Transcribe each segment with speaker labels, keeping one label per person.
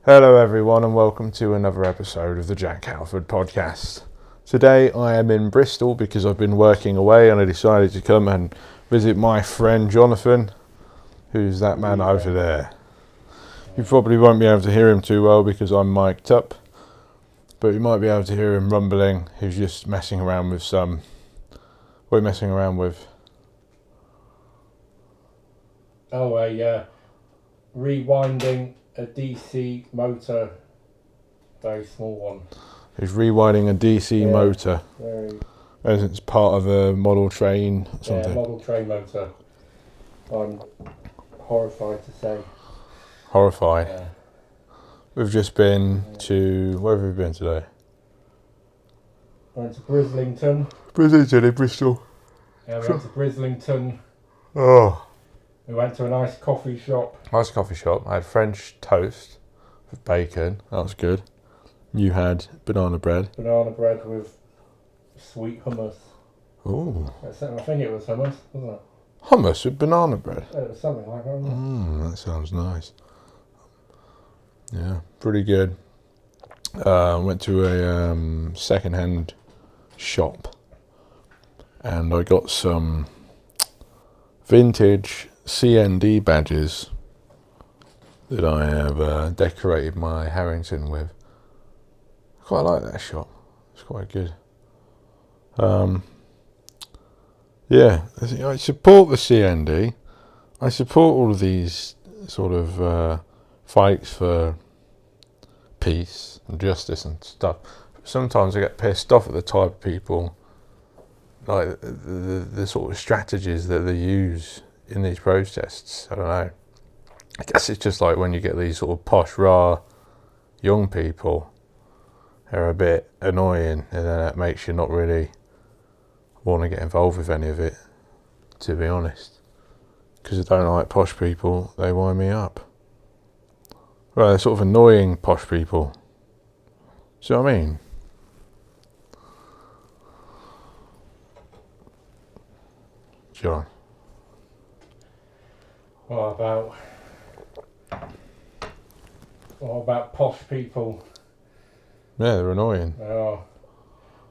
Speaker 1: Hello everyone and welcome to another episode of the Jack Halford Podcast. Today I am in Bristol because I've been working away and I decided to come and visit my friend Jonathan, who's that man over there. You probably won't be able to hear him too well because I'm mic'd up, but you might be able to hear him rumbling. He's just messing around with some... What are you messing around with?
Speaker 2: Rewinding a DC motor, very small one.
Speaker 1: He's rewinding a DC motor.
Speaker 2: Very.
Speaker 1: As it's part of a model train or something.
Speaker 2: Yeah, model train motor. I'm horrified to say.
Speaker 1: Horrified.
Speaker 2: Yeah.
Speaker 1: We've just been to... Where have we been today?
Speaker 2: Went to Brislington.
Speaker 1: Brislington in Bristol.
Speaker 2: Yeah, we went to Brislington.
Speaker 1: Oh.
Speaker 2: We went to a nice coffee shop.
Speaker 1: Nice coffee shop. I had French toast with bacon. That was good. You had banana bread.
Speaker 2: Banana bread with sweet hummus.
Speaker 1: Ooh.
Speaker 2: I think it was hummus, wasn't it?
Speaker 1: Hummus with banana bread.
Speaker 2: Yeah, it was something like that.
Speaker 1: That sounds nice. Yeah, pretty good. Went to a second-hand shop and I got some vintage CND badges that I have decorated my Harrington with. I quite like that shop. It's quite good. Yeah, I support the CND. I support all of these sort of fights for peace and justice and stuff. But sometimes I get pissed off at the type of people, like the sort of strategies that they use in these protests. I don't know. I guess it's just like when you get these sort of posh, raw young people, they're a bit annoying, and then that makes you not really want to get involved with any of it, to be honest. Because I don't like posh people, they wind me up. Well, they're sort of annoying posh people. See what I mean? John.
Speaker 2: What about posh people?
Speaker 1: Yeah, they're annoying.
Speaker 2: Oh,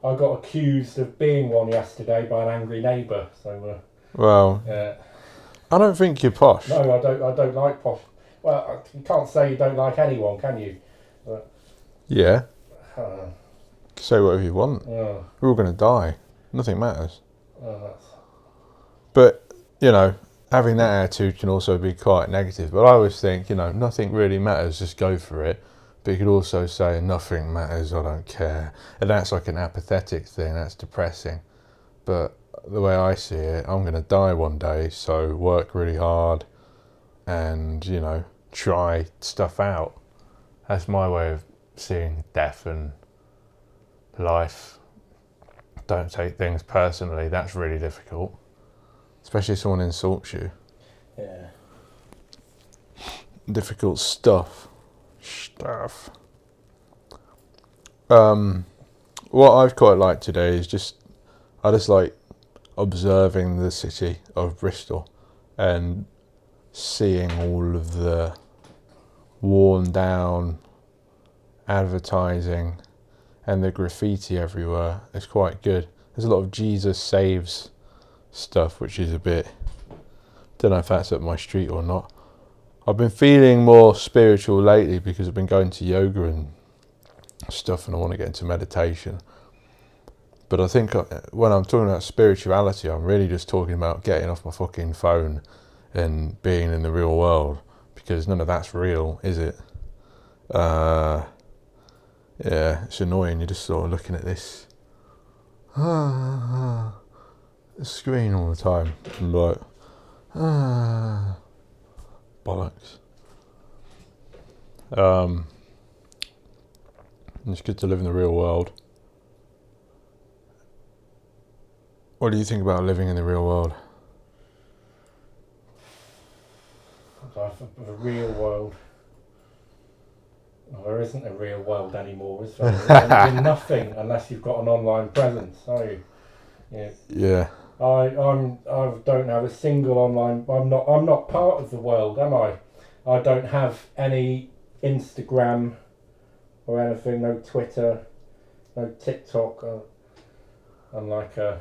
Speaker 2: I got accused of being one yesterday by an angry neighbour. So,
Speaker 1: well,
Speaker 2: yeah.
Speaker 1: I don't think you're posh.
Speaker 2: No, I don't like posh. Well, you can't say you don't like anyone, can you? But,
Speaker 1: Yeah. Say whatever you want.
Speaker 2: We're
Speaker 1: all going to die. Nothing matters.
Speaker 2: that's...
Speaker 1: But, you know, having that attitude can also be quite negative. But I always think, you know, nothing really matters, just go for it. But you could also say, nothing matters, I don't care. And that's like an apathetic thing, that's depressing. But the way I see it, I'm going to die one day, so work really hard and, you know, try stuff out. That's my way of seeing death and life. Don't take things personally, that's really difficult. Especially if someone insults you.
Speaker 2: Yeah.
Speaker 1: Difficult stuff. What I've quite liked today is I just like observing the city of Bristol and seeing all of the worn down advertising and the graffiti everywhere. It's quite good. There's a lot of Jesus Saves stuff, which is a bit... Don't know if that's up my street or not. I've been feeling more spiritual lately because I've been going to yoga and stuff and I want to get into meditation. But I think when I'm talking about spirituality, I'm really just talking about getting off my fucking phone and being in the real world, because none of that's real, is it? Yeah, it's annoying. You're just sort of looking at this screen all the time and like, bollocks. It's good to live in the real world. What do you think about living in the real world?
Speaker 2: The real world. Well, there isn't a real world anymore, is there? There's nothing unless you've got an online presence, are you?
Speaker 1: Yeah.
Speaker 2: I don't have a single online. I'm not part of the world, am I? I don't have any Instagram or anything, no Twitter, no TikTok, and like a...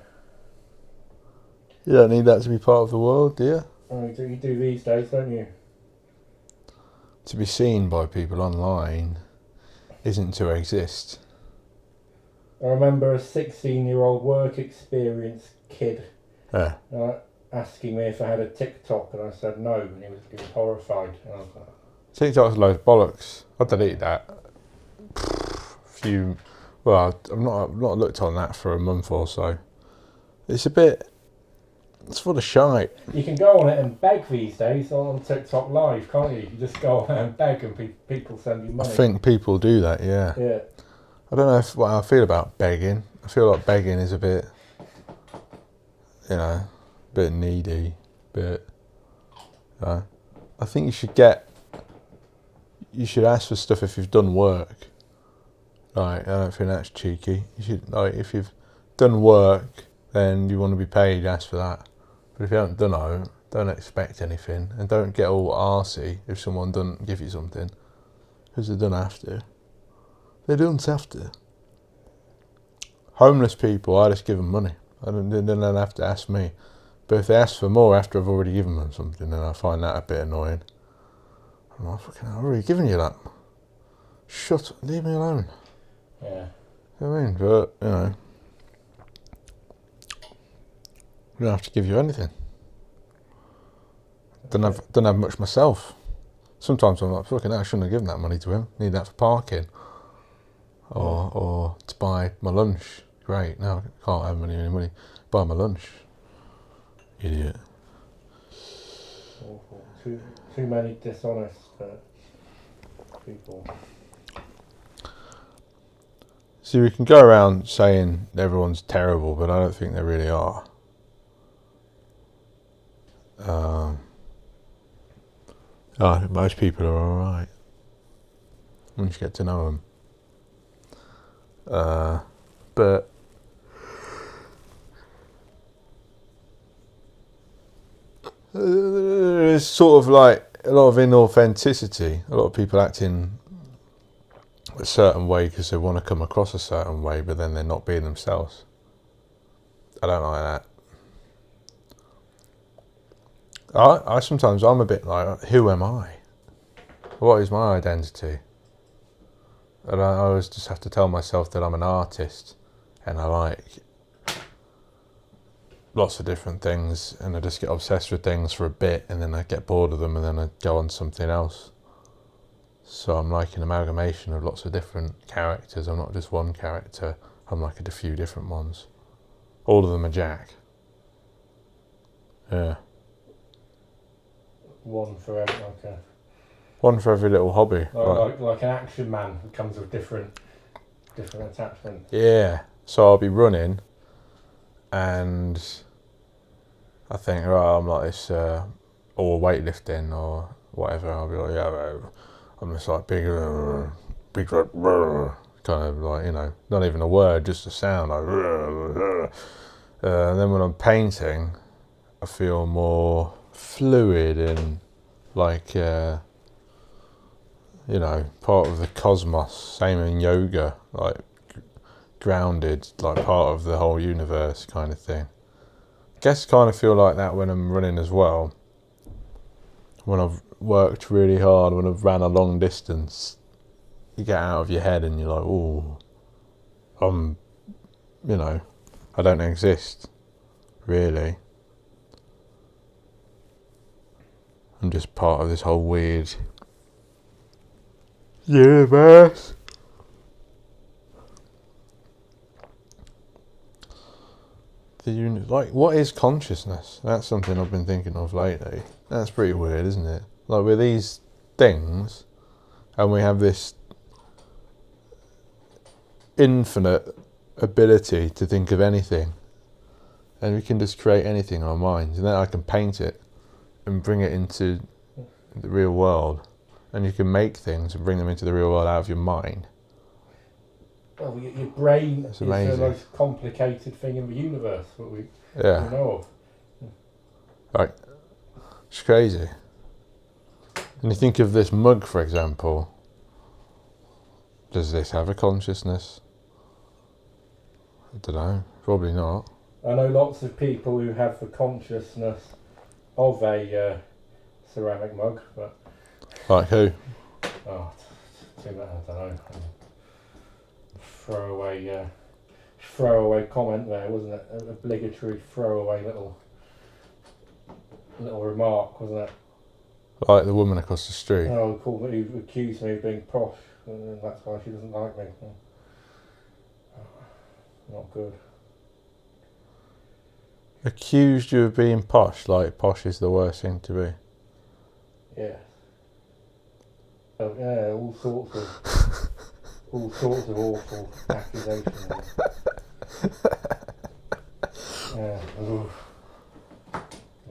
Speaker 1: You don't need that to be part of the world, do you?
Speaker 2: Oh, you do these days, don't you?
Speaker 1: To be seen by people online isn't to exist.
Speaker 2: I remember a 16-year-old work experience kid asking me if I had a TikTok, and I said no, and he was horrified. And I was like,
Speaker 1: TikTok's loads of bollocks. I deleted that. I've not looked on that for a month or so. It's full of shite.
Speaker 2: you can go on it and beg these days on TikTok Live, can't you? You just go on it and beg, and people send you money.
Speaker 1: I think people do that, yeah.
Speaker 2: Yeah.
Speaker 1: I don't know what I feel about begging. I feel like begging is a bit, a bit needy, I think you should ask for stuff if you've done work. Like, I don't think that's cheeky. You should, like, if you've done work, then you want to be paid, ask for that. But if you haven't done it, don't expect anything, and don't get all arsey if someone doesn't give you something, because they don't have to. They don't have to. Homeless people, I just give them money. They don't have to ask me. But if they ask for more after I've already given them something, then I find that a bit annoying. I'm like, fucking hell, I've already given you that. Shut up, leave me alone.
Speaker 2: Yeah.
Speaker 1: You know what I mean? But, I don't have to give you anything. Don't have much myself. Sometimes I'm like, fucking hell, I shouldn't have given that money to him. Need that for parking. Or to buy my lunch. Great, now I can't have any money. Buy my lunch. Idiot.
Speaker 2: Awful. Too many dishonest people.
Speaker 1: See, we can go around saying everyone's terrible, but I don't think they really are. I think most people are alright once you get to know them. But there's sort of like a lot of inauthenticity, a lot of people acting a certain way because they want to come across a certain way, but then they're not being themselves. I don't like that. I sometimes I'm a bit like, who am I? What is my identity? And I always just have to tell myself that I'm an artist and I like lots of different things, and I just get obsessed with things for a bit and then I get bored of them and then I go on to something else. So I'm like an amalgamation of lots of different characters. I'm not just one character, I'm like a few different ones. All of them are Jack. Yeah.
Speaker 2: One for every,
Speaker 1: one for every little hobby.
Speaker 2: Like an action man who comes with different attachments.
Speaker 1: Yeah. So I'll be running and I think, right, I'm like this, or weightlifting or whatever. I'll be like, yeah, I'm just like big, kind of like, not even a word, just a sound. Like, and then when I'm painting, I feel more fluid and like, part of the cosmos. Same in yoga, like grounded, like part of the whole universe kind of thing. I guess kind of feel like that when I'm running as well. When I've worked really hard, when I've ran a long distance, you get out of your head and you're like, oh, I don't exist, really. I'm just part of this whole weird universe. Like, what is consciousness? That's something I've been thinking of lately. That's pretty weird, isn't it? Like, we're these things, and we have this infinite ability to think of anything, and we can just create anything in our minds, and then I can paint it and bring it into the real world, and you can make things and bring them into the real world out of your mind.
Speaker 2: Well, your brain is the most complicated thing in the universe that we know of.
Speaker 1: Like, it's crazy. And you think of this mug, for example. Does this have a consciousness? I don't know. Probably not.
Speaker 2: I know lots of people who have the consciousness of a ceramic mug, but...
Speaker 1: Like who?
Speaker 2: Oh, too bad, I don't know. Throwaway comment there, wasn't it? An obligatory throwaway little remark, wasn't it?
Speaker 1: Like the woman across the street.
Speaker 2: Oh, who accused me of being posh, and that's why she doesn't like me. Not good.
Speaker 1: Accused you of being posh, like posh is the worst thing to be.
Speaker 2: Yeah. Oh, yeah, all sorts of awful accusations. Yeah. Ooh.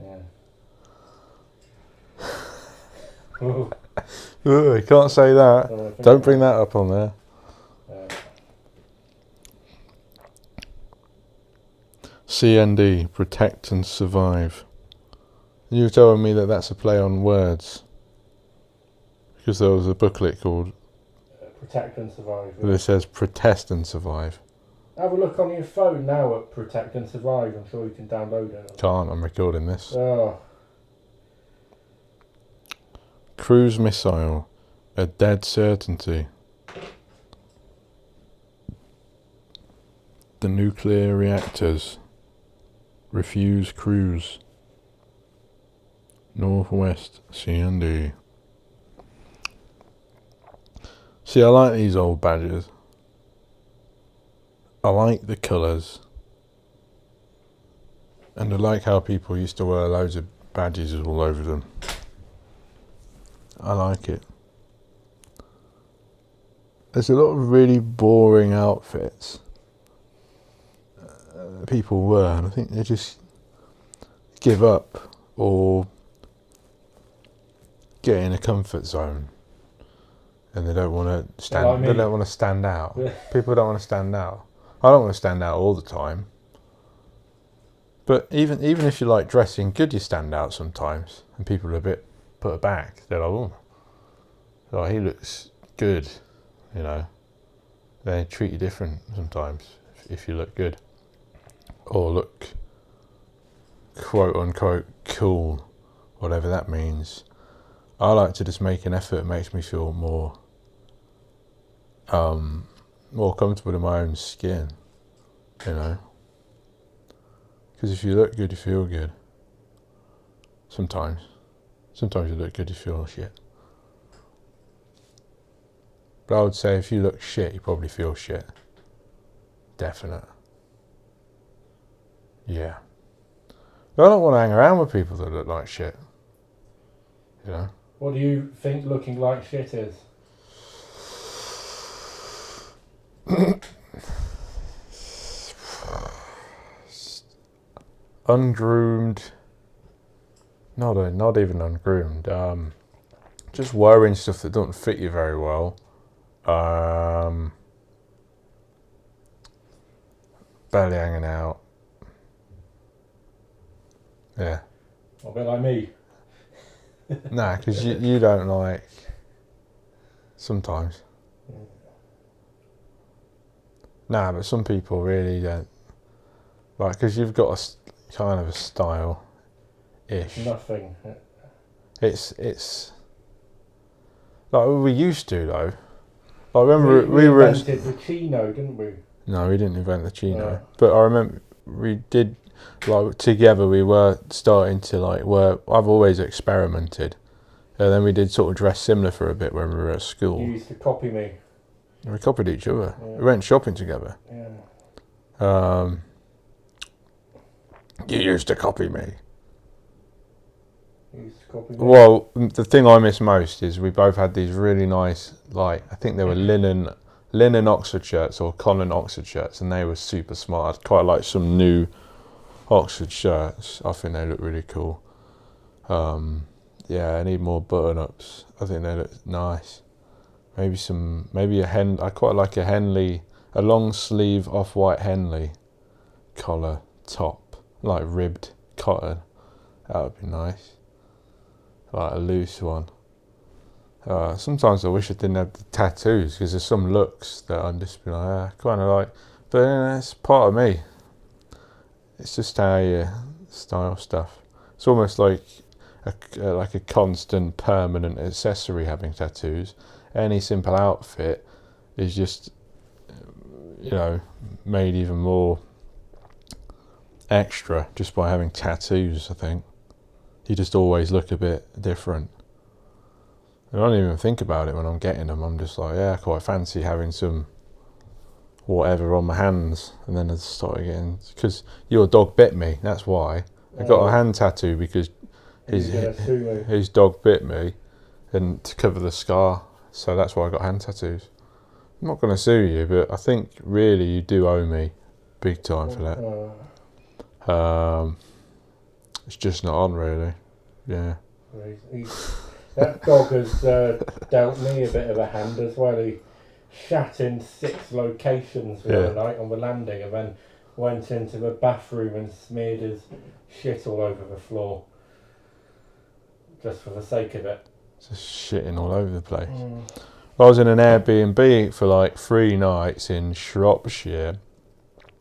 Speaker 2: Yeah. Ooh.
Speaker 1: Ooh, you can't say that. Don't bring that up on there. CND, protect and survive. You were telling me that that's a play on words. Because there was a booklet called
Speaker 2: Protect and Survive.
Speaker 1: But it says protest and survive.
Speaker 2: Have a look on your phone now at Protect and Survive. I'm sure you can download it.
Speaker 1: Can't, I'm recording this.
Speaker 2: Oh.
Speaker 1: Cruise missile, a dead certainty. The nuclear reactors refuse cruise. Northwest CND. See, I like these old badges. I like the colours. And I like how people used to wear loads of badges all over them. I like it. There's a lot of really boring outfits people wear, and I think they just give up or get in a comfort zone, and they don't want to stand.
Speaker 2: Like me.
Speaker 1: They don't want to stand out. People don't want to stand out. I don't want to stand out all the time. But even if you like dressing good, you stand out sometimes, and people are a bit put aback. They're like, "Oh, he looks good," you know. They treat you different sometimes if you look good or look quote unquote cool, whatever that means. I like to just make an effort. It makes me feel more comfortable in my own skin, you know. Because if you look good, you feel good. Sometimes you look good, you feel shit. But I would say if you look shit, you probably feel shit. Definite. Yeah. But I don't want to hang around with people that look like shit. You know?
Speaker 2: What do you think looking like shit is?
Speaker 1: Ungroomed. Not even ungroomed. Just wearing stuff that doesn't fit you very well. Barely hanging out. Yeah.
Speaker 2: A bit like me.
Speaker 1: Nah, because you don't like. Sometimes. Nah, but some people really don't. Like, because you've got a kind of a style-ish.
Speaker 2: Nothing.
Speaker 1: It's like we used to though. I remember
Speaker 2: we
Speaker 1: were
Speaker 2: invented the chino, didn't we?
Speaker 1: No, we didn't invent the chino. But I remember we did, like, together we were starting to, like, I've always experimented. And then we did sort of dress similar for a bit when we were at school.
Speaker 2: You used to copy me.
Speaker 1: We copied each other. Yeah. We went shopping together.
Speaker 2: Yeah.
Speaker 1: You used to copy me.
Speaker 2: You used to copy me.
Speaker 1: Well, the thing I miss most is we both had these really nice, like, I think they were linen Oxford shirts or Colin Oxford shirts, and they were super smart. I'd quite like some new Oxford shirts. I think they look really cool. Yeah, I need more button-ups. I think they look nice. Maybe I quite like a long sleeve off-white Henley collar top, like ribbed cotton. That would be nice. Like a loose one. Sometimes I wish I didn't have the tattoos, because there's some looks that I'm just like, kind of like, but it's part of me. It's just how you style stuff. It's almost like a constant, permanent accessory having tattoos. Any simple outfit is just, made even more extra just by having tattoos, I think. You just always look a bit different. I don't even think about it when I'm getting them. I'm just like, I quite fancy having some whatever on my hands. And then I start getting, because your dog bit me, that's why. I got a hand tattoo because his dog bit me, and to cover the scar. So that's why I got hand tattoos. I'm not going to sue you, but I think really you do owe me big time for that. It's just not on, really. Yeah.
Speaker 2: That dog has dealt me a bit of a hand as well. He shat in 6 locations the other night on the landing, and then went into the bathroom and smeared his shit all over the floor, just for the sake of it.
Speaker 1: Just shitting all over the place. I was in an Airbnb for like 3 nights in Shropshire,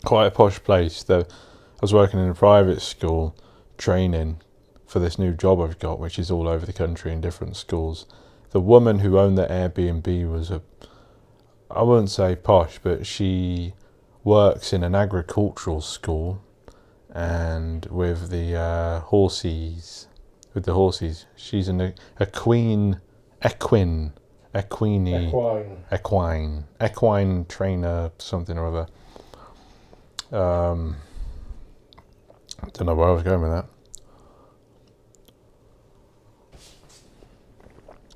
Speaker 1: quite a posh place. I was working in a private school, training for this new job I've got, which is all over the country in different schools. The woman who owned the Airbnb was I wouldn't say posh, but she works in an agricultural school, and with the horses, she's equine trainer, something or other. Don't know where I was going with that.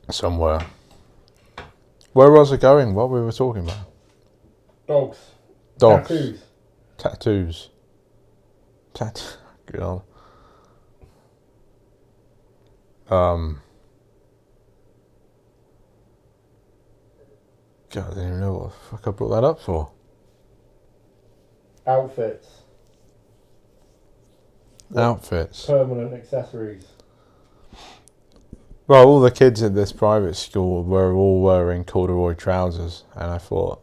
Speaker 1: Somewhere. Where was I going? What we were talking about?
Speaker 2: Dogs.
Speaker 1: Tattoos. God. God, I didn't even know what the fuck I brought that up for.
Speaker 2: Outfits. Permanent accessories.
Speaker 1: Well, all the kids at this private school were all wearing corduroy trousers, and I thought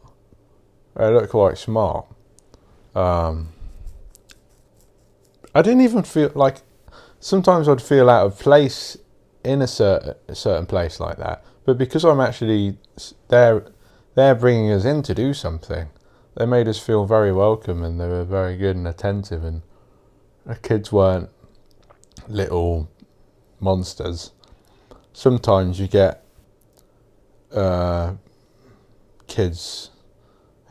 Speaker 1: they looked quite smart. I didn't even feel like, sometimes I'd feel out of place in a certain place like that, but because I'm actually they're bringing us in to do something, they made us feel very welcome, and they were very good and attentive, and the kids weren't little monsters. Sometimes you get kids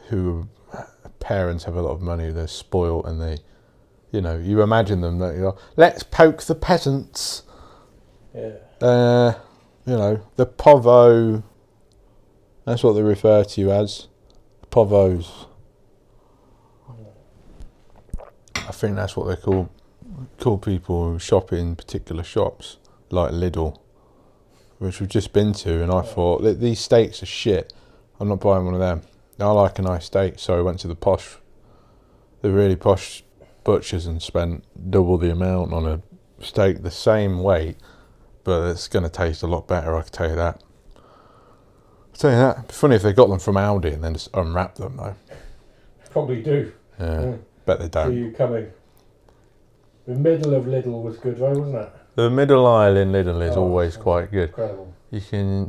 Speaker 1: who parents have a lot of money, they're spoiled, and they, you imagine them that, let's poke the peasants.
Speaker 2: Yeah.
Speaker 1: The povo, that's what they refer to you as, povos. I think that's what they call people who shop in particular shops, like Lidl, which we've just been to, and I thought, these steaks are shit, I'm not buying one of them. I like a nice steak, so I went to the really posh butchers and spent double the amount on a steak the same weight, but it's going to taste a lot better, I can tell you that. It'd be funny if they got them from Aldi and then just unwrap them, though.
Speaker 2: Probably do.
Speaker 1: Yeah. Bet they don't.
Speaker 2: See you coming. The middle of Lidl was good, though, wasn't it?
Speaker 1: The middle aisle in Lidl is always quite good.
Speaker 2: Incredible.
Speaker 1: You can...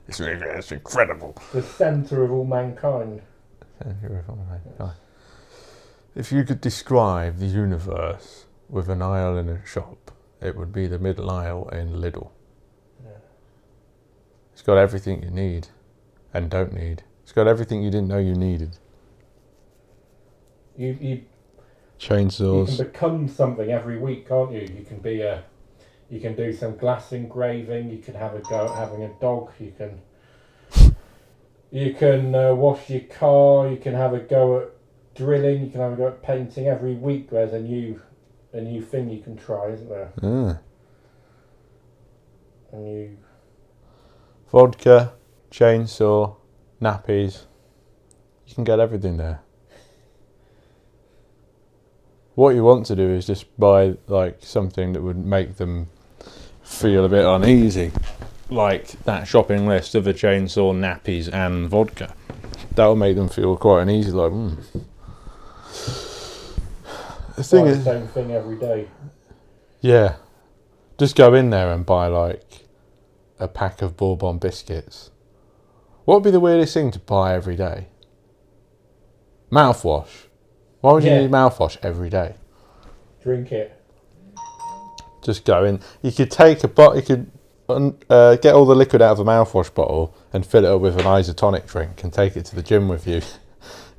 Speaker 1: it's incredible.
Speaker 2: The centre of all mankind.
Speaker 1: If you could describe the universe with an aisle in a shop, it would be the middle aisle in Lidl.
Speaker 2: Yeah.
Speaker 1: It's got everything you need and don't need. It's got everything you didn't know you needed.
Speaker 2: You
Speaker 1: chainsaws.
Speaker 2: You can become something every week, can't you? You can do some glass engraving. You can have a go at having a dog. You can wash your car. You can have a go at drilling. You can have a go at painting. Every week there's a new thing you can try, isn't there?
Speaker 1: Yeah.
Speaker 2: And
Speaker 1: vodka, chainsaw, nappies. You can get everything there. What you want to do is just buy like something that would make them feel a bit uneasy. like that shopping list of a chainsaw, nappies, and vodka. That'll make them feel quite uneasy. Like, The thing is,
Speaker 2: the same thing every day.
Speaker 1: Yeah, just go in there and buy like a pack of Bourbon biscuits. What would be the weirdest thing to buy every day? Mouthwash. Why would you need mouthwash every day?
Speaker 2: Drink it.
Speaker 1: Just go in. You could take a bottle. You could get all the liquid out of a mouthwash bottle and fill it up with an isotonic drink and take it to the gym with you.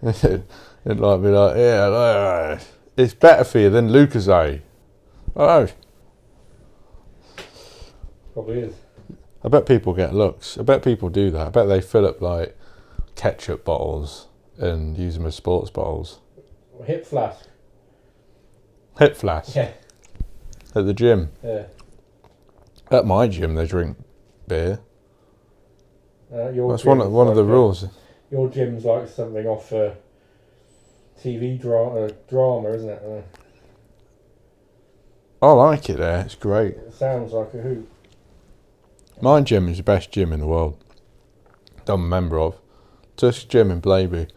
Speaker 1: It'd like be like, yeah, it's better for you than Lucozade. Oh,
Speaker 2: probably is.
Speaker 1: I bet people get looks. I bet people do that. I bet they fill up like ketchup bottles and use them as sports bottles.
Speaker 2: Hip flask.
Speaker 1: Hip flask.
Speaker 2: Yeah.
Speaker 1: At the gym.
Speaker 2: Yeah.
Speaker 1: At my gym, they drink beer.
Speaker 2: That's
Speaker 1: one of the rules.
Speaker 2: Your gym's like something off a TV drama, isn't it?
Speaker 1: I like it there. It's great.
Speaker 2: It sounds like a hoot.
Speaker 1: My gym is the best gym in the world. I'm a member of. Tusk Gym in Blaby.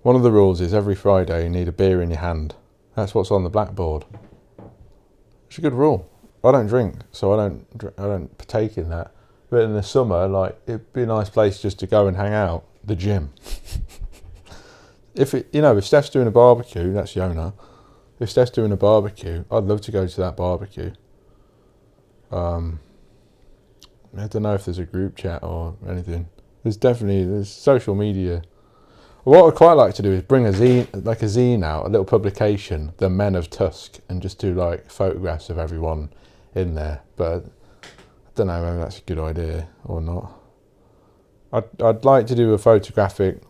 Speaker 1: One of the rules is every Friday you need a beer in your hand. That's what's on the blackboard. It's a good rule. I don't drink, so I don't partake in that. But in the summer, like, it'd be a nice place just to go and hang out. The gym. If Steph's doing a barbecue, that's Yona. If Steph's doing a barbecue, I'd love to go to that barbecue. I don't know if there's a group chat or anything. There's social media. What I'd quite like to do is bring a zine out, a little publication, The Men of Tusk, and just do like photographs of everyone in there. But I don't know whether that's a good idea or not. I'd like to do a photographic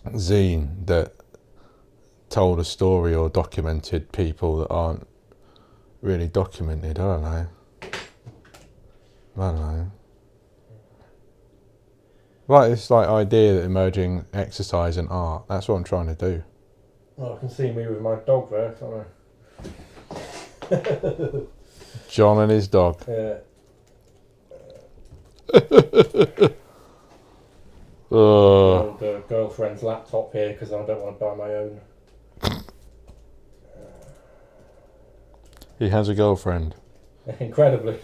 Speaker 1: zine that told a story or documented people that aren't really documented. I don't know. Like this idea that emerging exercise and art. That's what I'm trying to do.
Speaker 2: Well, I can see me with my dog there, can't I?
Speaker 1: John and his dog.
Speaker 2: Yeah. Girlfriend's laptop here because I don't want to buy my own.
Speaker 1: He has a girlfriend.
Speaker 2: Incredibly. I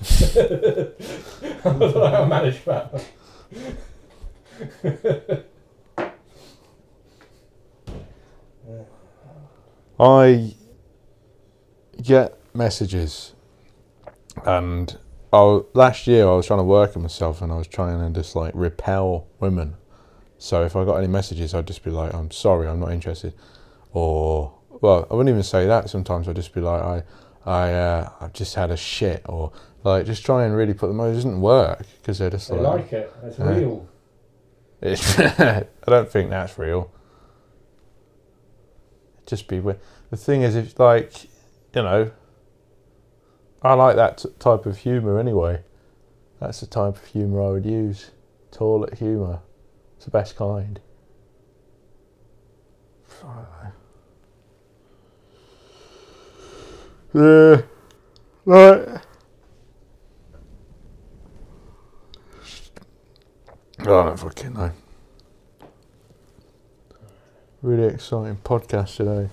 Speaker 2: don't know how I managed that.
Speaker 1: I get messages, and last year I was trying to work on myself, and I was trying to just like repel women. So if I got any messages, I'd just be like, "I'm sorry, I'm not interested," or well, I wouldn't even say that. Sometimes I'd just be like, I've just had a shit, or like just try and really put them on. It doesn't work because they're just
Speaker 2: they like it. It's real.
Speaker 1: I don't think that's real. Just be weird. The thing is, if I like that type of humour anyway. That's the type of humour I would use. Toilet humour. It's the best kind. I don't know. Right. I don't fucking know. Really exciting podcast today.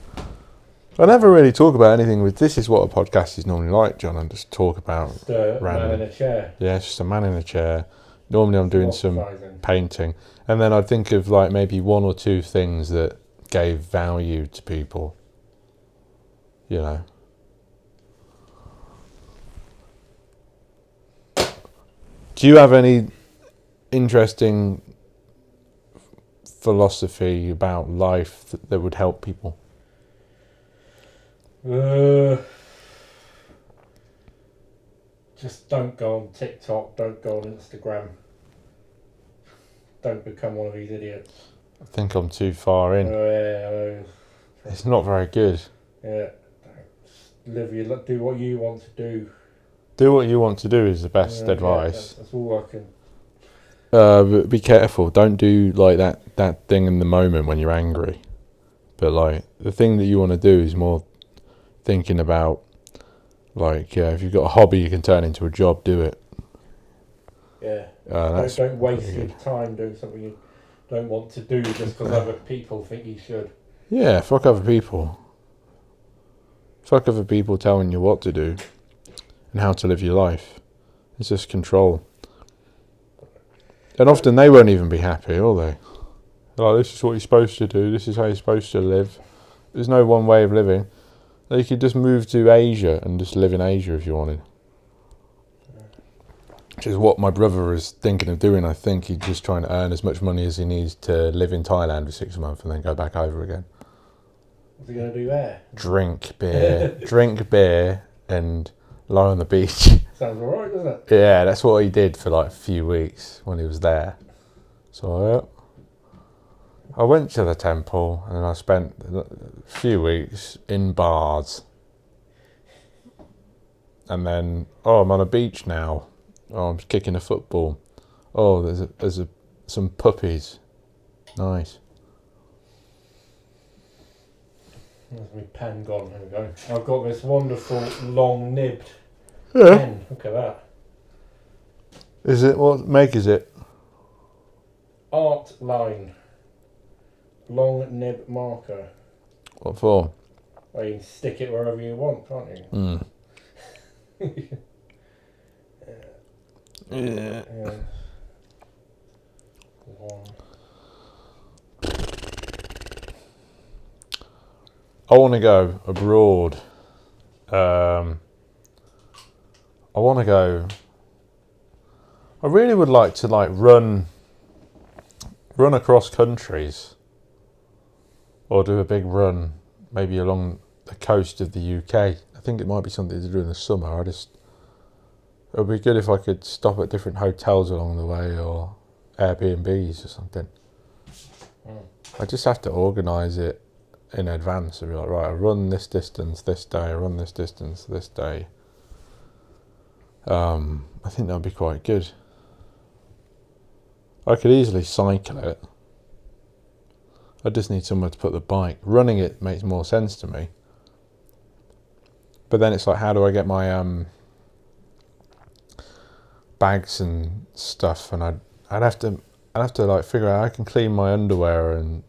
Speaker 1: I never really talk about anything this is what a podcast is normally like, John, and just talk about
Speaker 2: just a man in a chair.
Speaker 1: Yeah, it's just a man in a chair. Normally I'm doing some painting. And then I'd think of like maybe one or two things that gave value to people. You know. Do you have any interesting philosophy about life that would help people?
Speaker 2: Just don't go on TikTok, don't go on Instagram. Don't become one of these idiots.
Speaker 1: I think I'm too far in. It's not very good.
Speaker 2: Yeah. Do what you want to do.
Speaker 1: Do what you want to do is the best advice.
Speaker 2: That's all I can.
Speaker 1: But be careful. Don't do like that thing in the moment when you're angry. But like the thing that you want to do is more thinking about like if you've got a hobby you can turn into a job, do it.
Speaker 2: Yeah.
Speaker 1: That's
Speaker 2: Don't waste
Speaker 1: pretty
Speaker 2: your
Speaker 1: good.
Speaker 2: time doing something you don't want to do just because other people think you should.
Speaker 1: Yeah, fuck other people. Fuck other people telling you what to do and how to live your life. It's just control. And often they won't even be happy, will they? Like, this is what you're supposed to do, this is how you're supposed to live. There's no one way of living. You could just move to Asia and just live in Asia if you wanted. Which is what my brother is thinking of doing. I think he's just trying to earn as much money as he needs to live in Thailand for 6 months and then go back over again.
Speaker 2: What's he going to do there?
Speaker 1: Drink beer and lie on the beach.
Speaker 2: Sounds alright, doesn't it?
Speaker 1: Yeah, that's what he did for like a few weeks when he was there. So I went to the temple and I spent a few weeks in bars. And then, I'm on a beach now. I'm kicking a football. There's some puppies. Nice.
Speaker 2: There's my pen gone. There we go. I've got this wonderful long nibbed
Speaker 1: Yeah.
Speaker 2: pen. Look at that.
Speaker 1: Is it? What make is it?
Speaker 2: Art line. Long nib marker.
Speaker 1: What for?
Speaker 2: Well, you can stick it wherever you want, can't you?
Speaker 1: Yeah.
Speaker 2: Yeah. One.
Speaker 1: I want to go abroad. I really would like to run across countries, or do a big run, maybe along the coast of the UK. I think it might be something to do in the summer. It would be good if I could stop at different hotels along the way or Airbnbs or something. I just have to organise it in advance. I'd be like, right, I run this distance this day, I run this distance this day. I think that would be quite good. I could easily cycle it. I just need somewhere to put the bike. Running it makes more sense to me. But then it's like, how do I get my bags and stuff? And I'd have to figure out how I can clean my underwear and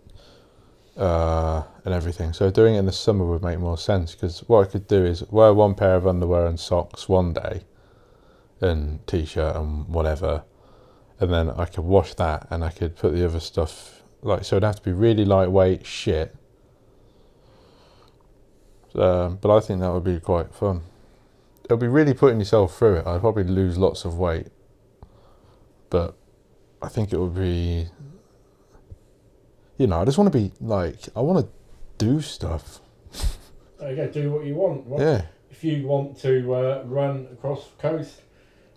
Speaker 1: everything. So doing it in the summer would make more sense, because what I could do is wear one pair of underwear and socks one day, and t-shirt and whatever, and then I could wash that and I could put the other stuff, so it'd have to be really lightweight shit. But I think that would be quite fun. It'll be really putting yourself through it. I'd probably lose lots of weight, but I think it would be, I just want to be I want to do stuff.
Speaker 2: There you go, do what you want.
Speaker 1: Yeah.
Speaker 2: If you want to run across the coast,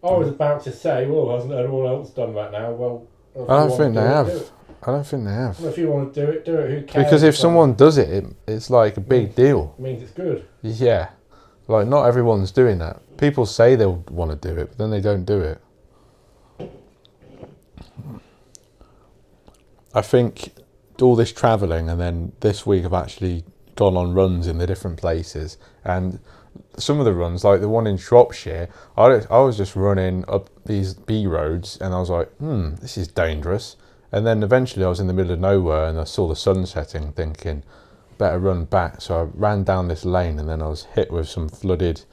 Speaker 2: I was about to say, well, hasn't everyone else done that now? Well,
Speaker 1: I don't think they have. Well,
Speaker 2: if you want to do it, who cares?
Speaker 1: Because if someone does it, it's like a big deal.
Speaker 2: It means it's good.
Speaker 1: Yeah. Not everyone's doing that. People say they'll want to do it, but then they don't do it. I think all this travelling, and then this week I've actually gone on runs in the different places, and some of the runs, like the one in Shropshire, I was just running up these B roads and I was like, this is dangerous. And then eventually I was in the middle of nowhere and I saw the sun setting, thinking, better run back. So I ran down this lane and then I was hit with some flooded,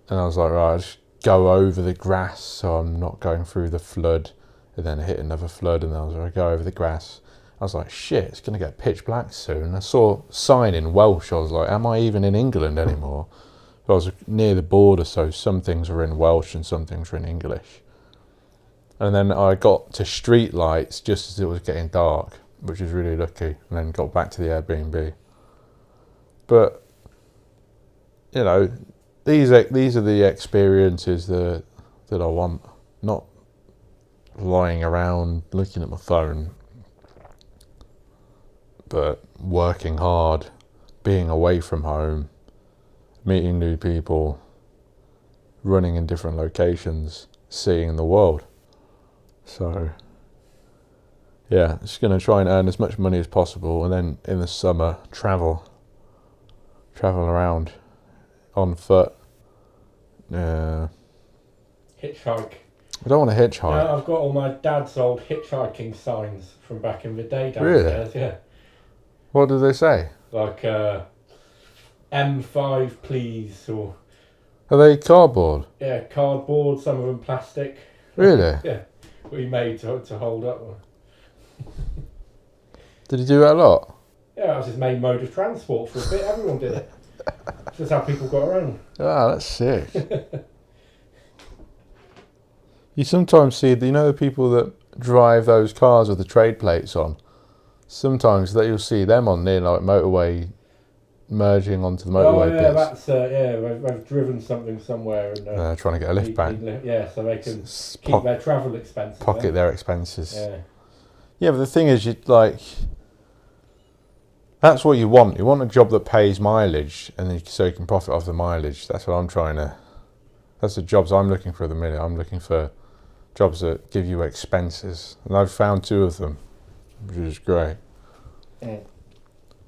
Speaker 1: and I was like, right, I'll just go over the grass so I'm not going through the flood. And then I hit another flood and then I was like, go over the grass. I was like, shit, it's going to get pitch black soon. I saw a sign in Welsh. I was like, am I even in England anymore? I was near the border, so some things were in Welsh and some things were in English. And then I got to street lights just as it was getting dark, which was really lucky, and then got back to the Airbnb. But, these are the experiences that I want, not lying around looking at my phone, but working hard, being away from home, meeting new people, running in different locations, seeing the world. So, yeah, just going to try and earn as much money as possible, and then in the summer, travel around on foot.
Speaker 2: Hitchhike.
Speaker 1: I don't want to hitchhike.
Speaker 2: I've got all my dad's old hitchhiking signs from back in the day
Speaker 1: Really?
Speaker 2: downstairs. Yeah.
Speaker 1: What do they say?
Speaker 2: Like M5 please, or
Speaker 1: Are they cardboard?
Speaker 2: yeah, cardboard, some of them plastic.
Speaker 1: Really?
Speaker 2: Yeah, we made to hold up.
Speaker 1: Did he do that a lot?
Speaker 2: Yeah, that was his main mode of transport for a bit. Everyone did it. It's just how people got around.
Speaker 1: Ah, that's sick. You sometimes see, the people that drive those cars with the trade plates on. Sometimes that you'll see them on near like motorway, merging onto the motorway
Speaker 2: yeah,
Speaker 1: bits.
Speaker 2: that's they've driven something somewhere and
Speaker 1: Trying to get a lift back.
Speaker 2: Yeah, so they can keep their travel expenses.
Speaker 1: Pocket their expenses.
Speaker 2: Yeah.
Speaker 1: Yeah, but the thing is, that's what you want. You want a job that pays mileage, and so you can profit off the mileage. That's what I'm trying to. That's the jobs I'm looking for at the minute. I'm looking for jobs that give you expenses, and I've found 2 of them, which is great.
Speaker 2: Mm.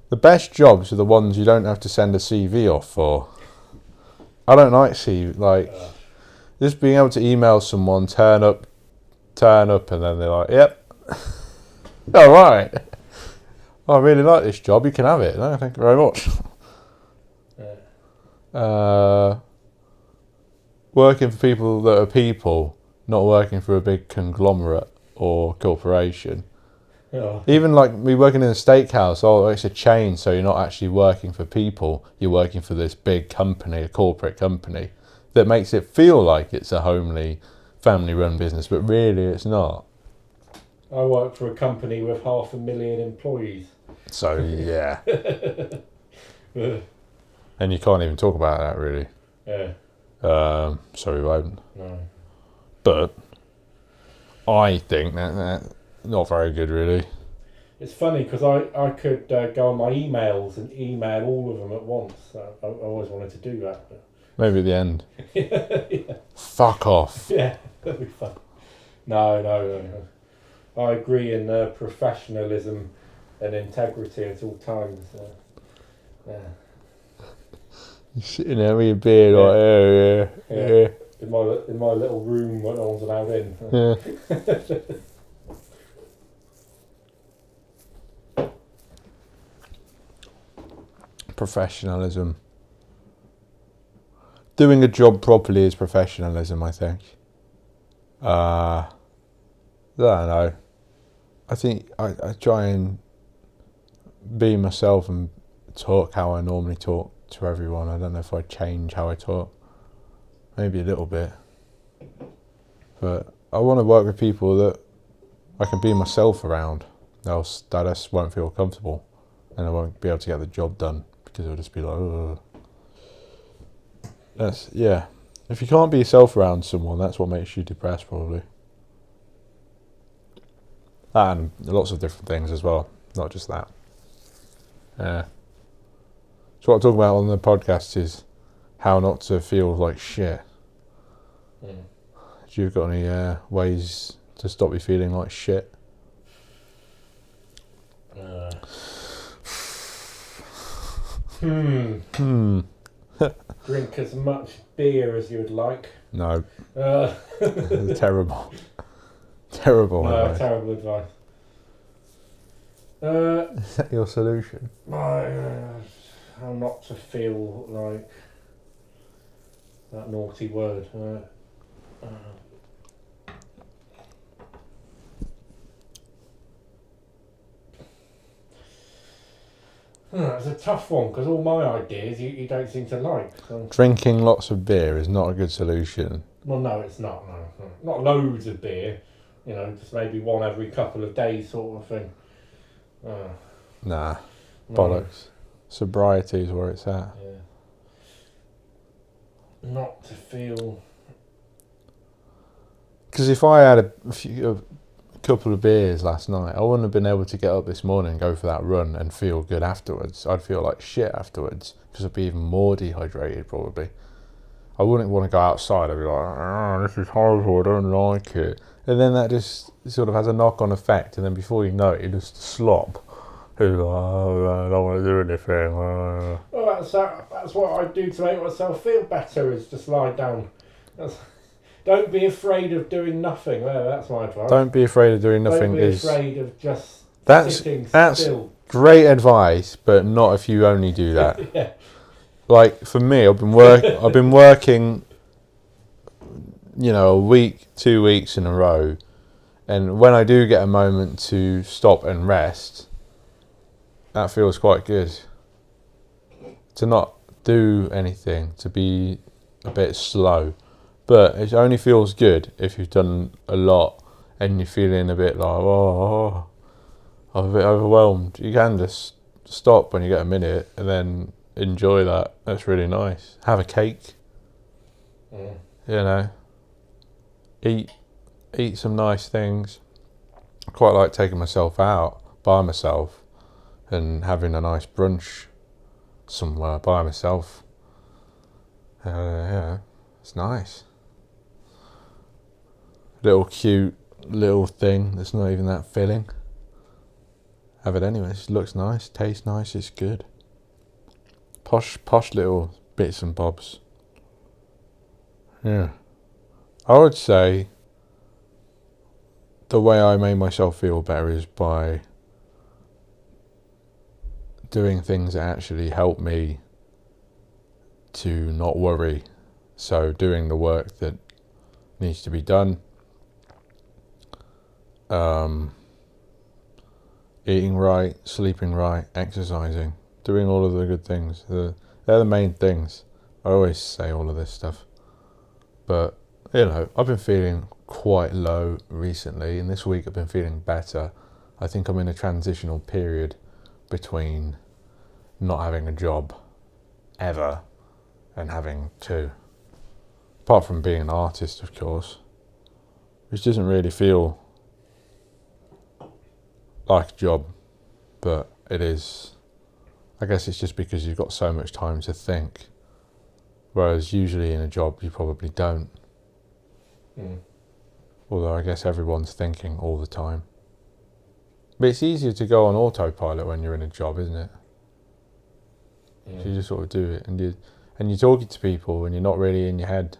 Speaker 1: The best jobs are the ones you don't have to send a CV off for. I don't like just being able to email someone, turn up, and then they're like, "Yep, all right. I really like this job. You can have it." No, thank you very much.
Speaker 2: Yeah.
Speaker 1: Working for people that are people, not working for a big conglomerate or corporation.
Speaker 2: Yeah.
Speaker 1: Even like me working in a steakhouse, it's a chain, so you're not actually working for people, you're working for this big company, a corporate company, that makes it feel like it's a homely, family-run business, but really it's not.
Speaker 2: I work for a company with 500,000 employees.
Speaker 1: So, yeah. And you can't even talk about that, really.
Speaker 2: Yeah.
Speaker 1: So we won't.
Speaker 2: No.
Speaker 1: But I think that not very good, really.
Speaker 2: It's funny because I could go on my emails and email all of them at once. I always wanted to do that. But
Speaker 1: Maybe at the end.
Speaker 2: yeah.
Speaker 1: Fuck off.
Speaker 2: Yeah, that'd be fun. No. I agree in professionalism and integrity at all times. Yeah.
Speaker 1: You're sitting there with your beard, yeah.
Speaker 2: In my little room when no one's allowed in.
Speaker 1: Yeah. Professionalism. Doing a job properly is professionalism, I think. I don't know. I think I try and be myself and talk how I normally talk to everyone. I don't know if I change how I talk. Maybe a little bit. But I want to work with people that I can be myself around. Else that just won't feel comfortable. And I won't be able to get the job done. Because it'll just be like, ugh. Yeah. If you can't be yourself around someone, that's what makes you depressed, probably. And lots of different things as well, not just that. So what I talk about on the podcast is how not to feel like shit.
Speaker 2: Mm.
Speaker 1: Do you got any ways to stop you feeling like shit?
Speaker 2: Drink as much beer as you would like.
Speaker 1: No. Terrible. Terrible advice.
Speaker 2: Terrible advice.
Speaker 1: Is that your solution?
Speaker 2: How not to feel like that naughty word. It's a tough one because all my ideas you don't seem to like. So.
Speaker 1: Drinking lots of beer is not a good solution.
Speaker 2: Well, no, it's not. No. Not loads of beer. Just maybe one every couple of days sort of thing.
Speaker 1: Nah,
Speaker 2: no.
Speaker 1: bollocks. Sobriety is where it's at.
Speaker 2: Yeah. Not to feel.
Speaker 1: Because if I had a couple of beers last night, I wouldn't have been able to get up this morning and go for that run and feel good afterwards. I'd feel like shit afterwards because I'd be even more dehydrated probably. I wouldn't want to go outside. I'd be like, oh, this is horrible, I don't like it. And then that just sort of has a knock-on effect, and then before you know it, you just slop. You're like, oh, I don't want to do anything.
Speaker 2: Well, that's what I do to make myself feel better, is just lie down. Don't be afraid of doing nothing. Well, that's my advice.
Speaker 1: Don't be afraid of doing nothing.
Speaker 2: Don't be afraid of just sitting
Speaker 1: that's
Speaker 2: still.
Speaker 1: great advice, but not if you only do that.
Speaker 2: Yeah.
Speaker 1: Like for me, I've been working, a week, 2 weeks in a row, and when I do get a moment to stop and rest, that feels quite good. To not do anything, to be a bit slow, but it only feels good if you've done a lot and you're feeling a bit like, I'm a bit overwhelmed. You can just stop when you get a minute and then enjoy that. That's really nice. Have a cake. Eat some nice things. I quite like taking myself out by myself and having a nice brunch somewhere by myself. It's nice. Little cute little thing that's not even that filling. Have it anyway. It looks nice, tastes nice, it's good. Posh little bits and bobs. Yeah. I would say the way I made myself feel better is by doing things that actually help me to not worry. So doing the work that needs to be done. Eating right, sleeping right, exercising, doing all of the good things. They're the main things. I always say all of this stuff. But, I've been feeling quite low recently, and this week I've been feeling better. I think I'm in a transitional period between not having a job ever and having two. Apart from being an artist, of course, which doesn't really feel like a job, but it is. I guess it's just because you've got so much time to think, whereas usually in a job you probably don't. Although I guess everyone's thinking all the time. But it's easier to go on autopilot when you're in a job, isn't it? So you just sort of do it, and you're talking to people and you're not really in your head.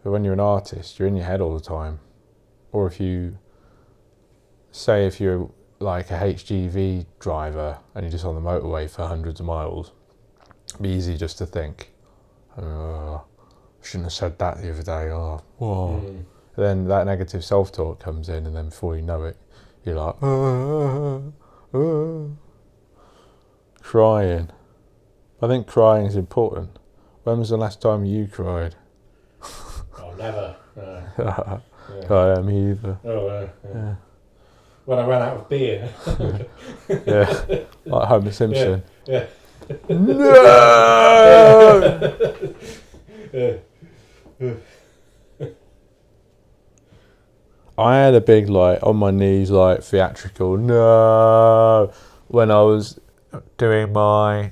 Speaker 1: But when you're an artist, you're in your head all the time. Or if you're like a HGV driver and you're just on the motorway for hundreds of miles, it'd be easy just to think, I shouldn't have said that the other day. Then that negative self-talk comes in, and then before you know it, you're like, crying. I think crying is important. When was the last time you cried?
Speaker 2: Oh, never.
Speaker 1: Me either.
Speaker 2: Yeah. When I ran out of beer.
Speaker 1: Yeah, like Homer Simpson.
Speaker 2: Yeah.
Speaker 1: No! I had a big, on my knees, theatrical no, when I was doing my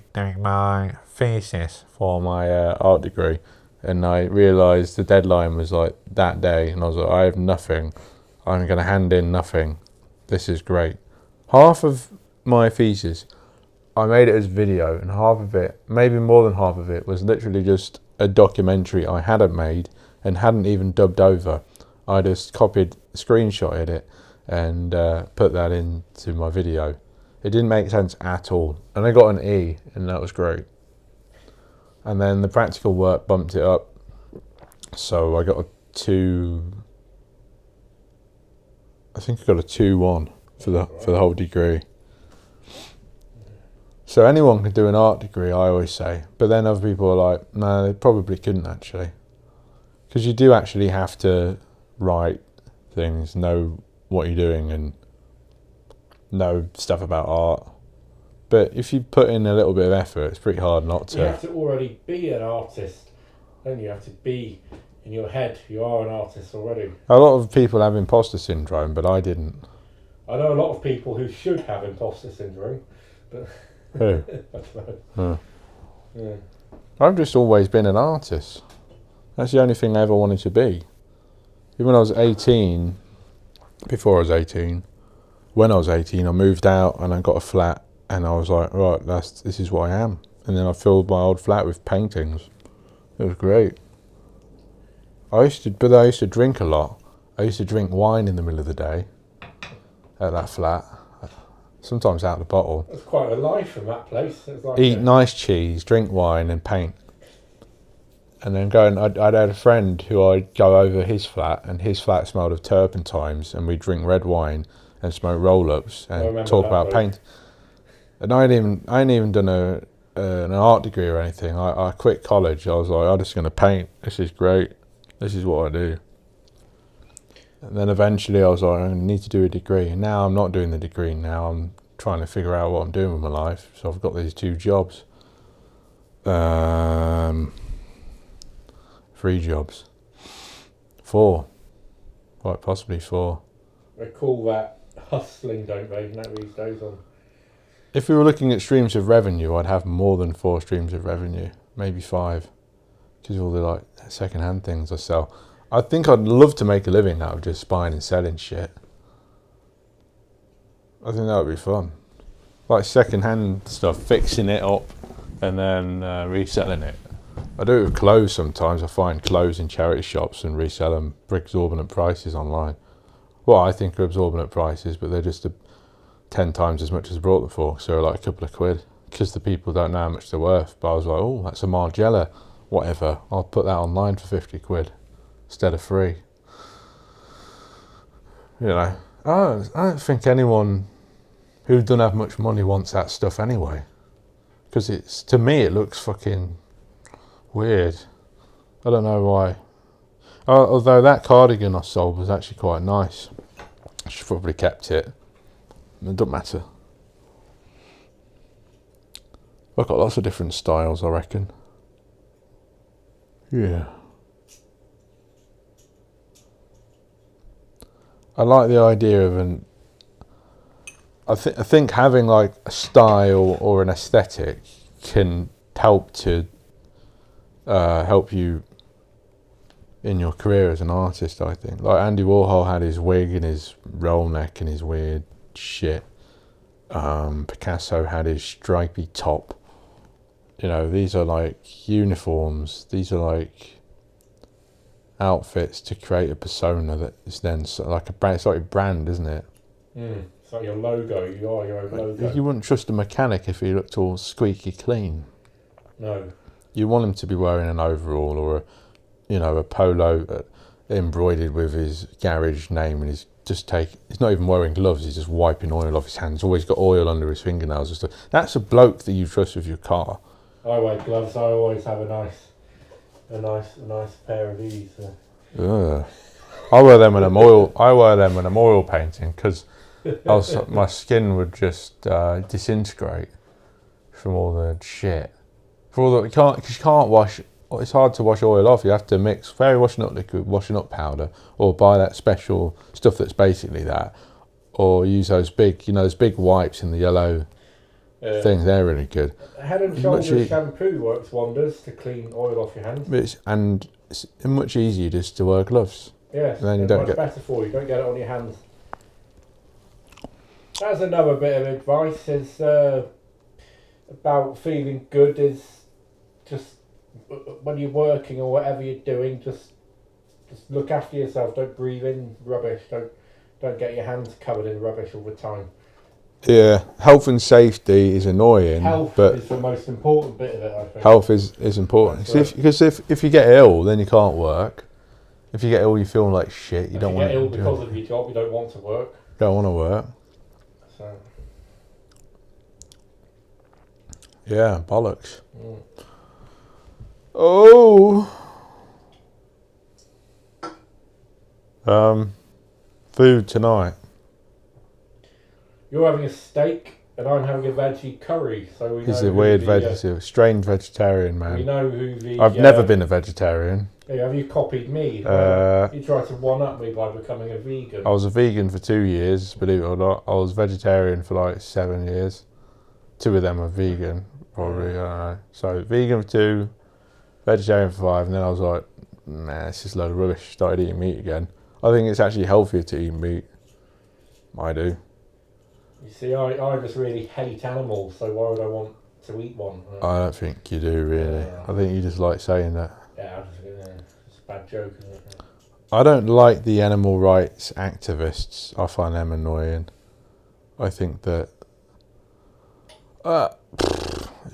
Speaker 1: thesis for my art degree, and I realised the deadline was that day, and I was like, I have nothing. I'm going to hand in nothing. This is great. Half of my thesis, I made it as video, and half of it, maybe more than half of it, was literally just a documentary I hadn't made and hadn't even dubbed over. I just screenshotted it and put that into my video. It didn't make sense at all. And I got an E, and that was great. And then the practical work bumped it up. So I got a 2... I think I got a 2-1 for the whole degree. So anyone can do an art degree, I always say. But then other people are like, no, they probably couldn't actually. Because you do actually have to write things, know what you're doing, and know stuff about art. But if you put in a little bit of effort, it's pretty hard not to.
Speaker 2: You have to already be an artist. Then you have to be, in your head, you are an artist already.
Speaker 1: A lot of people have imposter syndrome, but I didn't.
Speaker 2: I know a lot of people who should have imposter syndrome, but
Speaker 1: Who?
Speaker 2: I don't know. Yeah.
Speaker 1: I've just always been an artist. That's the only thing I ever wanted to be. Even when I was 18, before I was 18, when I was 18, I moved out and I got a flat, and I was like, right, this is what I am. And then I filled my old flat with paintings. It was great. I used to drink a lot. I used to drink wine in the middle of the day at that flat, sometimes out of the bottle.
Speaker 2: That's quite a life from that place. It's like
Speaker 1: Eat nice cheese, drink wine, and paint. And then I'd had a friend who I'd go over his flat, and his flat smelled of turpentines, and we'd drink red wine and smoke roll-ups and talk about paint. And I hadn't even done an art degree or anything. I quit college. I was like, I'm just going to paint. This is great. This is what I do. And then eventually I was like, I need to do a degree. And now I'm not doing the degree. Now I'm trying to figure out what I'm doing with my life. So I've got these 2 jobs. 3 jobs. 4. Quite possibly 4.
Speaker 2: They call that hustling, don't they, these days on.
Speaker 1: If we were looking at streams of revenue, I'd have more than 4 streams of revenue. Maybe 5. Because of all the like second-hand things I sell. I think I'd love to make a living out of just buying and selling shit. I think that would be fun. Like second-hand stuff, fixing it up and then reselling it. I do it with clothes sometimes. I find clothes in charity shops and resell them for exorbitant prices online. Well, I think are exorbitant prices, but they're just 10 times as much as I brought them for. So like a couple of quid. Because the people don't know how much they're worth. But I was like, oh, that's a Margiela. Whatever. I'll put that online for 50 quid. Instead of free. You know, I don't think anyone who doesn't have much money wants that stuff anyway. Because to me it looks fucking weird. I don't know why. Although that cardigan I sold was actually quite nice. I should probably kept it. It doesn't matter. I've got lots of different styles, I reckon. Yeah. I like the idea of I think having like a style or an aesthetic can help you in your career as an artist. I think like Andy Warhol had his wig and his roll neck and his weird shit. Picasso had his stripy top. You know, these are like uniforms. These are like outfits to create a persona that is then like a brand. It's like a brand, isn't it?
Speaker 2: It's like your logo. You are your own logo.
Speaker 1: You wouldn't trust a mechanic if he looked all squeaky clean.
Speaker 2: No.
Speaker 1: You want him to be wearing an overall or a polo embroidered with his garage name, and he's not even wearing gloves. He's just wiping oil off his hands. Always got oil under his fingernails and stuff. That's a bloke that you trust with your car.
Speaker 2: I wear gloves. I always have a nice pair of these.
Speaker 1: I wear them when I'm oil painting because my skin would just disintegrate from all the shit. You can't wash. It's hard to wash oil off. You have to mix fairy washing up liquid, washing up powder, or buy that special stuff that's basically that, or use those big wipes in the yellow things. They're really good.
Speaker 2: Head and Shoulders shampoo works wonders to clean oil off your hands.
Speaker 1: It's much easier just to wear gloves.
Speaker 2: Yes,
Speaker 1: and then you
Speaker 2: much better for you. Don't get it on your hands. That's another bit of advice is about feeling good. Is just when you're working or whatever you're doing, just look after yourself. Don't breathe in rubbish. Don't get your hands covered in rubbish all the time.
Speaker 1: Yeah, health and safety is annoying.
Speaker 2: Health is the most important bit of it, I think.
Speaker 1: Health is important. Because if you get ill, then you can't work. If you get ill, you feel like shit. You don't want to
Speaker 2: get ill because of your job. You don't want to work.
Speaker 1: Don't want to work.
Speaker 2: So.
Speaker 1: Yeah, bollocks. Oh. Food tonight.
Speaker 2: You're having a steak and I'm having a veggie curry. So we. He's
Speaker 1: a weird strange vegetarian man.
Speaker 2: We know who the.
Speaker 1: I've never been a vegetarian.
Speaker 2: Hey, have you copied me? You tried to one-up me by becoming a vegan.
Speaker 1: I was a vegan for 2 years, believe it or not. I was vegetarian for like 7 years. 2 of them are vegan, probably. I don't know. So vegan for 2, vegetarian for 5, and then I was like, nah, it's just a load of rubbish. Started eating meat again. I think it's actually healthier to eat meat. I do.
Speaker 2: You see, I just really hate animals, so why would I want to eat one?
Speaker 1: I don't think you do, really. I think you just like saying that.
Speaker 2: Yeah, bad joke, isn't it?
Speaker 1: I don't like the animal rights activists. I find them annoying. I think that,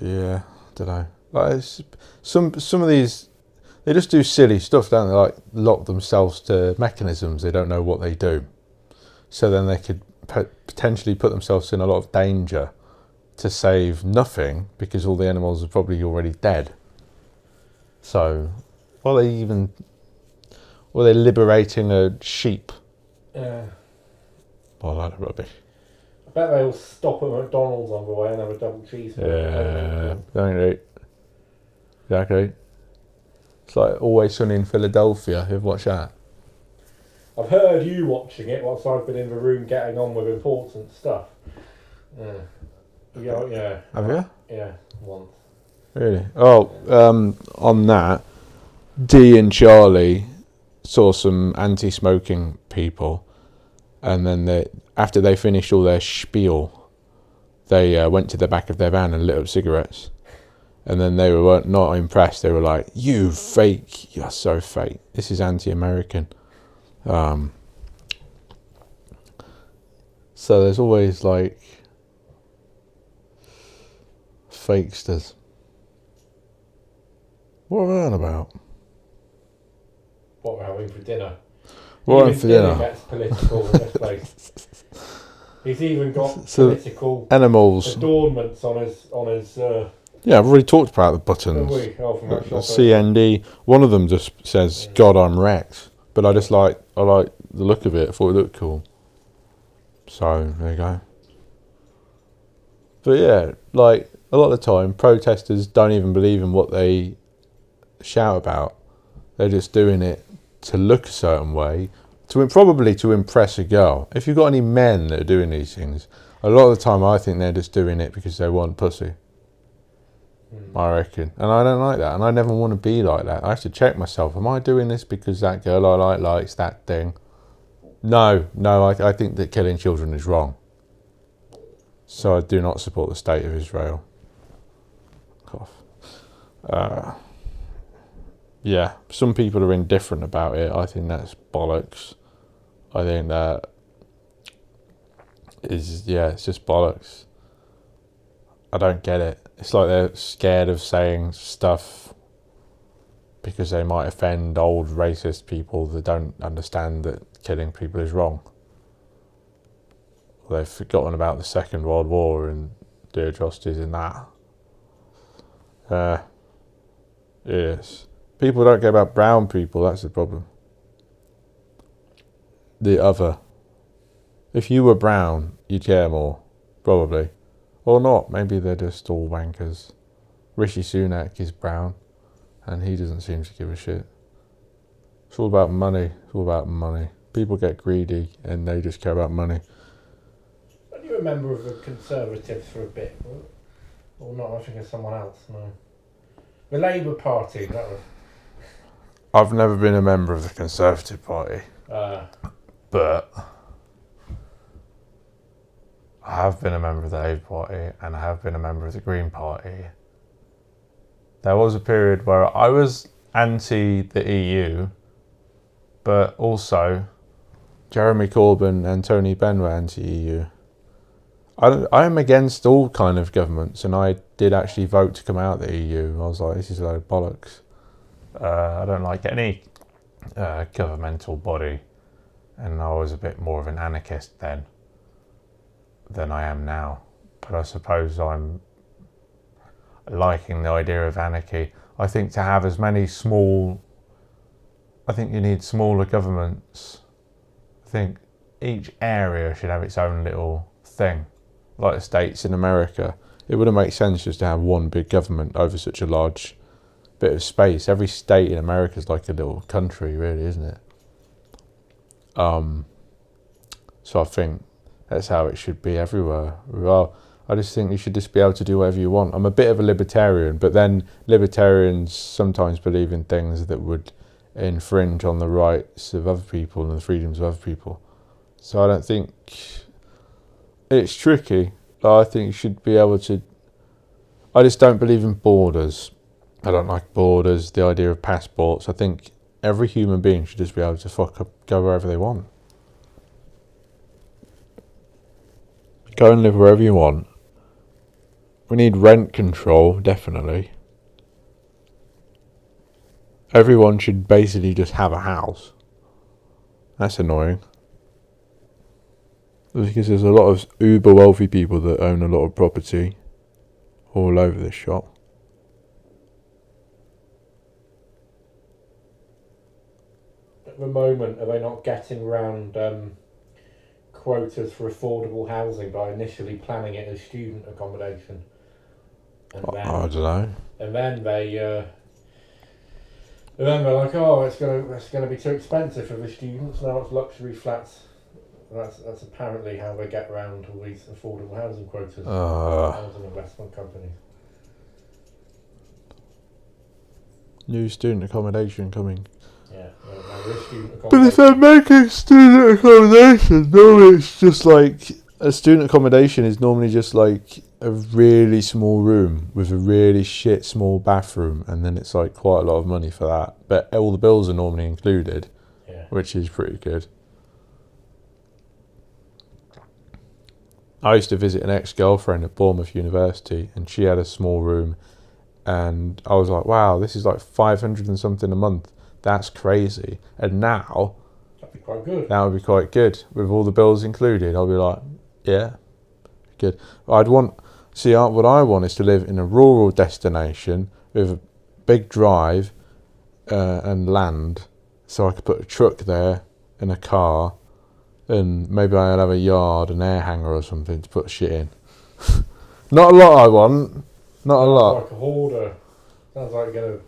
Speaker 1: yeah, I don't know. Like some of these, they just do silly stuff, don't they? Like lock themselves to mechanisms. They don't know what they do, so then they could potentially put themselves in a lot of danger to save nothing because all the animals are probably already dead. So, were they liberating a sheep?
Speaker 2: Yeah.
Speaker 1: Oh, that's rubbish.
Speaker 2: I bet they'll stop at McDonald's on the way and have a double cheeseburger.
Speaker 1: Yeah, don't they? Exactly. It's like Always Sunny in Philadelphia. You've watched that?
Speaker 2: I've heard you watching it whilst I've been in the room getting on with important stuff. Yeah.
Speaker 1: Have you?
Speaker 2: Yeah, once.
Speaker 1: Really? Oh, on that, Dee and Charlie saw some anti-smoking people, and then after they finished all their spiel, they went to the back of their van and lit up cigarettes. And then they were not impressed. They were like, "You fake! You're so fake. This is anti-American." So there's always like fakesters. What are we on about?
Speaker 2: What we're having for dinner.
Speaker 1: What
Speaker 2: even
Speaker 1: for dinner?
Speaker 2: Gets political in this place. He's even got political
Speaker 1: animals
Speaker 2: adornments on his.
Speaker 1: Yeah, I've already talked about the buttons. The CND. One of them just says "God, I'm wrecked," but I like the look of it. I thought it looked cool. So there you go. But yeah, like a lot of the time, protesters don't even believe in what they shout about. They're just doing it to look a certain way, probably to impress a girl. If you've got any men that are doing these things, a lot of the time I think they're just doing it because they want pussy. I reckon. And I don't like that. And I never want to be like that. I have to check myself. Am I doing this because that girl I like likes that thing? No, I think that killing children is wrong. So I do not support the state of Israel. Cough. Yeah, some people are indifferent about it. I think that's bollocks. I think that it's just bollocks. I don't get it. It's like they're scared of saying stuff because they might offend old racist people that don't understand that killing people is wrong. They've forgotten about the Second World War and the atrocities in that. Yes. People don't care about brown people, that's the problem. The other. If you were brown, you'd care more, probably. Or not, maybe they're just all wankers. Rishi Sunak is brown, and he doesn't seem to give a shit. It's all about money. People get greedy, and they just care about money.
Speaker 2: Are you a member of the Conservatives for a bit? Or not, I think it's someone else, no. The Labour Party, that was...
Speaker 1: I've never been a member of the Conservative Party. But I have been a member of the Labour Party and I have been a member of the Green Party. There was a period where I was anti the EU, but also Jeremy Corbyn and Tony Benn were anti-EU. I am against all kind of governments, and I did actually vote to come out of the EU. I was like, this is a load of bollocks. I don't like any governmental body, and I was a bit more of an anarchist then than I am now. But I suppose I'm liking the idea of anarchy. I think to have as many I think you need smaller governments. I think each area should have its own little thing, like the states in America. It wouldn't make sense just to have one big government over such a large bit of space. Every state in America is like a little country, really, isn't it? So I think that's how it should be everywhere. Well, I just think you should just be able to do whatever you want. I'm a bit of a libertarian, but then libertarians sometimes believe in things that would infringe on the rights of other people and the freedoms of other people. So I don't think it's tricky. I think you should be able to... I just don't believe in borders. I don't like borders, the idea of passports. I think every human being should just be able to fuck up, go wherever they want. Go and live wherever you want. We need rent control, definitely. Everyone should basically just have a house. That's annoying. Because there's a lot of uber wealthy people that own a lot of property all over this shop.
Speaker 2: At the moment, are they not getting round quotas for affordable housing by initially planning it as student accommodation? And then,
Speaker 1: I don't know.
Speaker 2: And then they're like, oh, it's gonna be too expensive for the students. Now it's luxury flats. That's apparently how they get around all these affordable housing quotas. Housing investment companies.
Speaker 1: New student accommodation coming.
Speaker 2: Yeah, there is student accommodation.
Speaker 1: But if they're making student accommodation, normally it's just like a student accommodation is normally just like a really small room with a really shit small bathroom, and then it's like quite a lot of money for that. But all the bills are normally included, which is pretty good. I used to visit an ex-girlfriend at Bournemouth University, and she had a small room, and I was like, wow, this is like 500 and something a month. That's crazy. And now,
Speaker 2: that'd be quite good.
Speaker 1: That would be quite good with all the bills included. I'll be like, yeah, good. What I want is to live in a rural destination with a big drive and land, so I could put a truck there and a car, and maybe I'll have a yard, an air hanger or something to put shit in. Not a lot I want. Not a lot.
Speaker 2: Like a hoarder. Sounds like you're gonna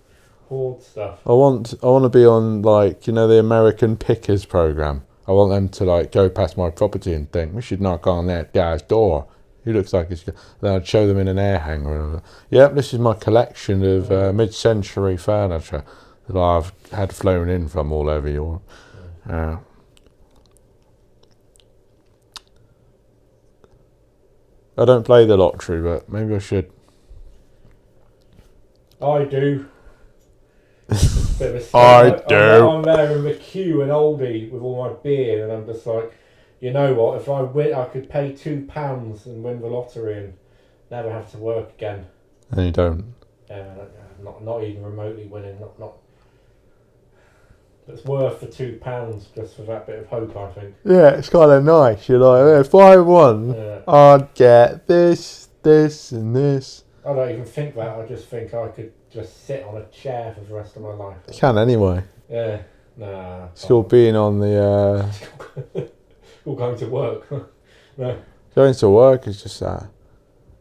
Speaker 2: hoard stuff.
Speaker 1: I want to be on, like, the American Pickers program. I want them to like go past my property and think, we should knock on that guy's door. He looks like he's. Then I'd show them in an air hanger. And yep, this is my collection of mid-century furniture that I've had flown in from all over Europe. I don't play the lottery, but maybe I should.
Speaker 2: I do. Bit of a
Speaker 1: I'm
Speaker 2: there in the queue in Aldi with all my beer, and I'm just like, you know what? If I win, I could pay £2 and win the lottery and never have to work again.
Speaker 1: And you don't.
Speaker 2: Not even remotely winning. Not. It's worth the £2 just for that bit of hope, I think.
Speaker 1: Yeah, it's kind of nice. You're like, if I won, I'd get this, and this.
Speaker 2: I don't even think that. I just think I could just sit on a chair for the rest of my life.
Speaker 1: You can anyway.
Speaker 2: Yeah. Nah.
Speaker 1: It's called being on the...
Speaker 2: All going to work. No.
Speaker 1: Going to work is just that.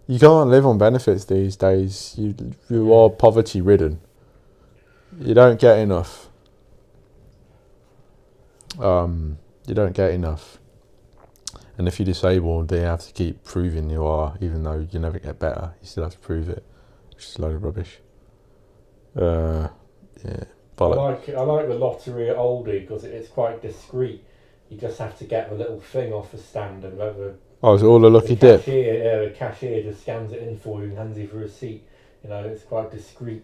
Speaker 1: You can't live on benefits these days. You are poverty ridden. You don't get enough. You don't get enough. And if you're disabled, they have to keep proving you are, even though you never get better. You still have to prove it, which is a load of rubbish. Yeah.
Speaker 2: I like the lottery at Aldi because it's quite discreet. You just have to get the little thing off the stand, and
Speaker 1: it's all a lucky dip.
Speaker 2: The cashier just scans it in for you and hands you the receipt. It's quite discreet.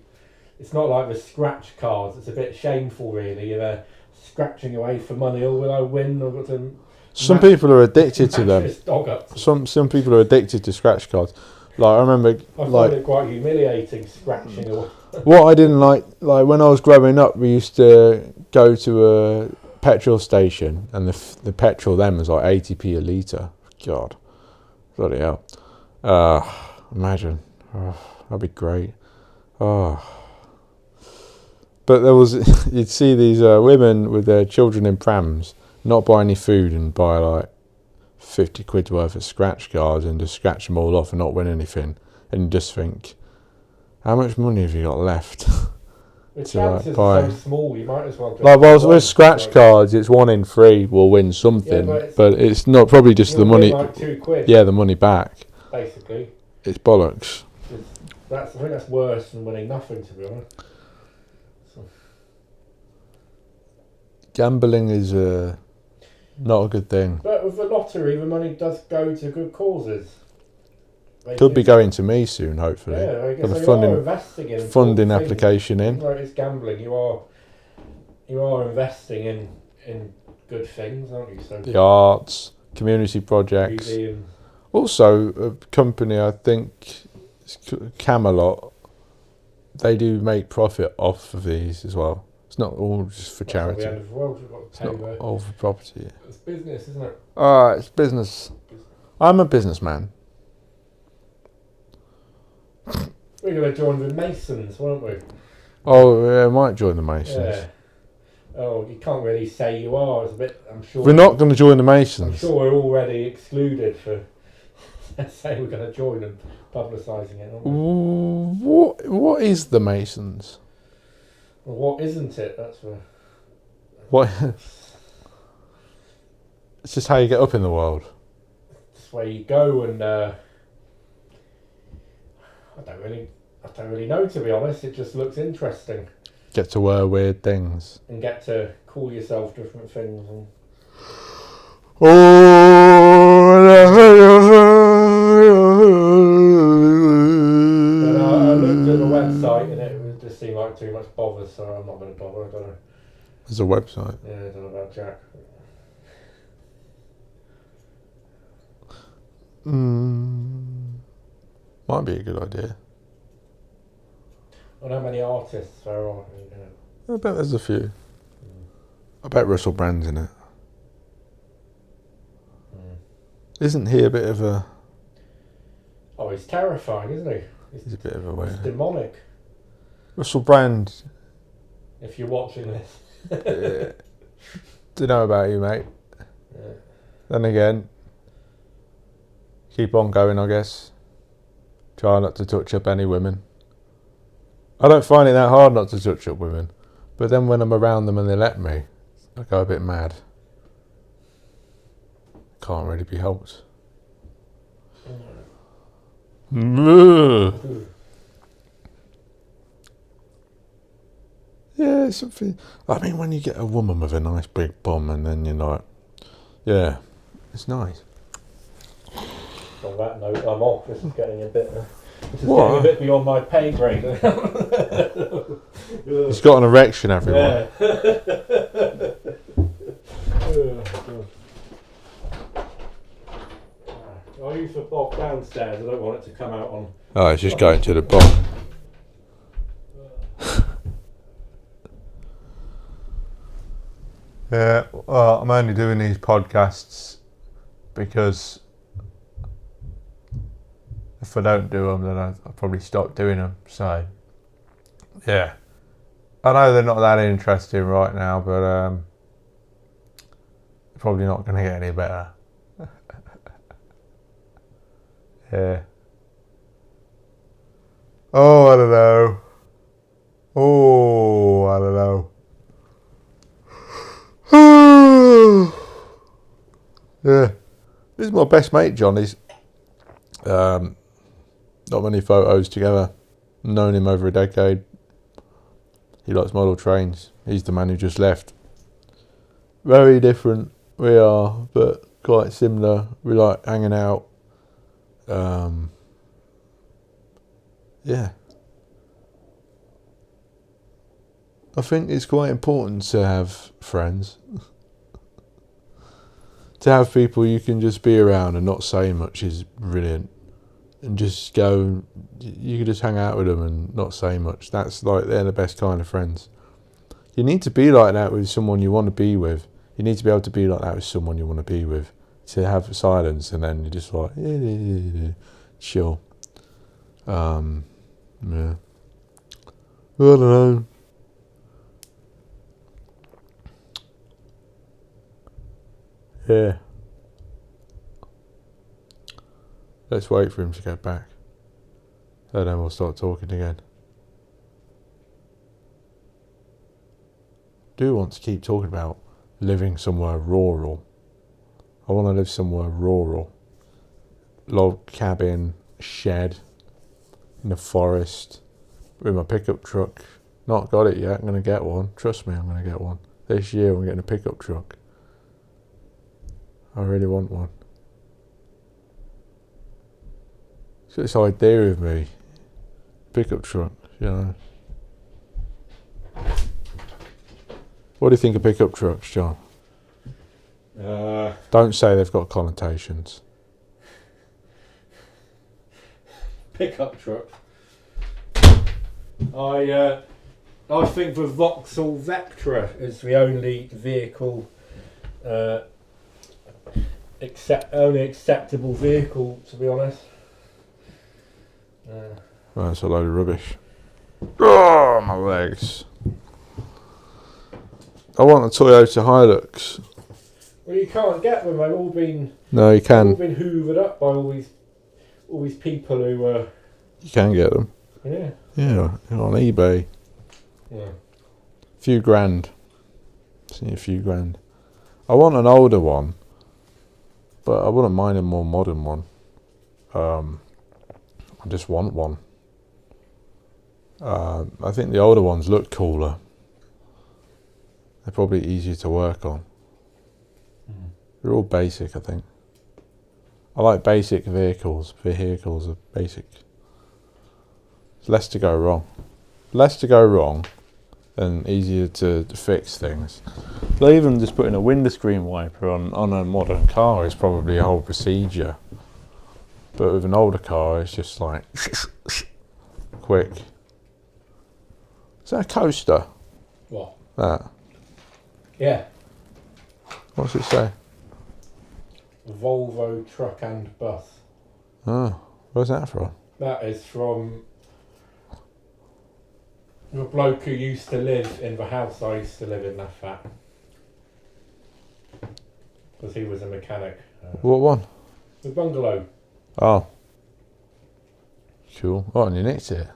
Speaker 2: It's not like the scratch cards. It's a bit shameful, really. You're scratching away for money. Oh, will I win? I've got to.
Speaker 1: Some people are addicted to them.
Speaker 2: Some
Speaker 1: people are addicted to scratch cards. Like I remember,
Speaker 2: I find it quite humiliating scratching away.
Speaker 1: What I didn't like when I was growing up, we used to go to a petrol station, and the petrol then was like 80p a litre. God, bloody hell! Imagine, that'd be great. But there was you'd see these women with their children in prams, not buy any food and buy like 50 quid worth of scratch cards and just scratch them all off and not win anything, and you just think, how much money have you got left?
Speaker 2: The chances are so small, you might as well just...
Speaker 1: with scratch cards, it's 1 in 3 will win something, but it's not probably just the money.
Speaker 2: Like 2 quid.
Speaker 1: Yeah, the money back.
Speaker 2: Basically.
Speaker 1: It's bollocks.
Speaker 2: I think that's worse than winning nothing, to be honest.
Speaker 1: Gambling is not a good thing.
Speaker 2: But with the lottery, the money does go to good causes.
Speaker 1: Could be going to me soon, hopefully.
Speaker 2: Yeah, I guess
Speaker 1: Got a funding application in.
Speaker 2: Like it's gambling. you are investing in good things, aren't you? So
Speaker 1: The arts, community projects.
Speaker 2: museums.
Speaker 1: Also, a company, I think, Camelot, they do make profit off of these as well. It's not all just for charity.
Speaker 2: At the end of the world, we've got
Speaker 1: It's
Speaker 2: to pay
Speaker 1: not all for property.
Speaker 2: It's business, isn't it?
Speaker 1: It's business. I'm a businessman.
Speaker 2: We're going to join the Masons, weren't we?
Speaker 1: Oh, yeah, I might join the Masons.
Speaker 2: Yeah. Oh, you can't really say you are. It's a bit. I'm sure.
Speaker 1: We're not going to join the
Speaker 2: I'm
Speaker 1: Masons.
Speaker 2: sure we're already excluded for saying we're going to join and publicising it, aren't we?
Speaker 1: What is the Masons?
Speaker 2: Well, what isn't it? That's for.
Speaker 1: What? It's just how you get up in the world.
Speaker 2: It's where you go and. I don't really know, to be honest. It just looks interesting.
Speaker 1: Get to wear weird things.
Speaker 2: And get to call yourself different things. And but I looked at the website and it just seemed like too much bother, so I'm not going to bother. I don't know.
Speaker 1: There's a website.
Speaker 2: Yeah, I don't know about Jack.
Speaker 1: Might be a good idea.
Speaker 2: I don't know how many artists there are.
Speaker 1: I bet there's a few. I bet Russell Brand's in it. Isn't he a bit of a...
Speaker 2: Oh, he's terrifying, isn't he?
Speaker 1: He's a bit of a
Speaker 2: He's
Speaker 1: weird...
Speaker 2: demonic.
Speaker 1: Russell Brand...
Speaker 2: If you're watching this.
Speaker 1: Don't know about you, mate.
Speaker 2: Yeah.
Speaker 1: Then again, keep on going, I guess. Try not to touch up any women. I don't find it that hard not to touch up women. But then when I'm around them and they let me, I go a bit mad. Can't really be helped. Yeah, it's something. I mean, when you get a woman with a nice big bum and then you're like, yeah, it's nice.
Speaker 2: On that note, I'm off. This is getting a bit. Getting a bit beyond my pay grade.
Speaker 1: He's got an erection, everyone.
Speaker 2: Yeah. I'll use the block downstairs. I don't want it to come out on.
Speaker 1: Oh, it's just going to the bottom. Yeah, well, I'm only doing these podcasts because if I don't do them, then I'll probably stop doing them. So, yeah. I know they're not that interesting right now, but probably not going to get any better. Yeah. Oh, I don't know. Oh, I don't know. Yeah. This is my best mate, John. He's not many photos together. Known him over a decade. He likes model trains. He's the man who just left. Very different we are, but quite similar. We like hanging out. Yeah. I think it's quite important to have friends. To have people you can just be around and not say much is brilliant. And just go, you can just hang out with them and not say much. That's like, they're the best kind of friends. You need to be like that with someone you want to be with. You need to be able to be like that with someone you want to be with. To have silence and then you're just like, chill. Yeah. I don't know. Yeah. Let's wait for him to get back. And then we'll start talking again. Do want to keep talking about living somewhere rural. I want to live somewhere rural. Log cabin, shed, in the forest, with my pickup truck. Not got it yet, I'm going to get one. Trust me, I'm going to get one. This year I'm getting a pickup truck. I really want one. So this idea of me, pickup truck, you know. What do you think of pickup trucks, John? Don't say they've got connotations.
Speaker 2: Pickup truck. I think the Vauxhall Vectra is the only vehicle, only acceptable vehicle, to be honest.
Speaker 1: Well, that's a load of rubbish. Oh, my legs. I want a Toyota Hilux.
Speaker 2: Well, you can't get them. They've all been.
Speaker 1: No, you can.
Speaker 2: All been hoovered up by all these people who.
Speaker 1: You can get them.
Speaker 2: Yeah.
Speaker 1: Yeah, on eBay.
Speaker 2: Yeah.
Speaker 1: Few grand. See, a few grand. I want an older one, but I wouldn't mind a more modern one. I just want one. I think the older ones look cooler. They're probably easier to work on. They're all basic, I think. I like basic vehicles. Vehicles are basic. There's less to go wrong. Less to go wrong and easier to fix things. So even just putting a windscreen wiper on a modern car is probably a whole procedure. But with an older car, it's just like quick. Is that a coaster?
Speaker 2: What?
Speaker 1: That.
Speaker 2: Yeah.
Speaker 1: What's it say?
Speaker 2: Volvo truck and bus.
Speaker 1: Oh, where's that from?
Speaker 2: That is from the bloke who used to live in the house I used to live in, that fat. Because he was a mechanic.
Speaker 1: What one?
Speaker 2: The bungalow.
Speaker 1: Oh. Cool. Oh, and you nicked it.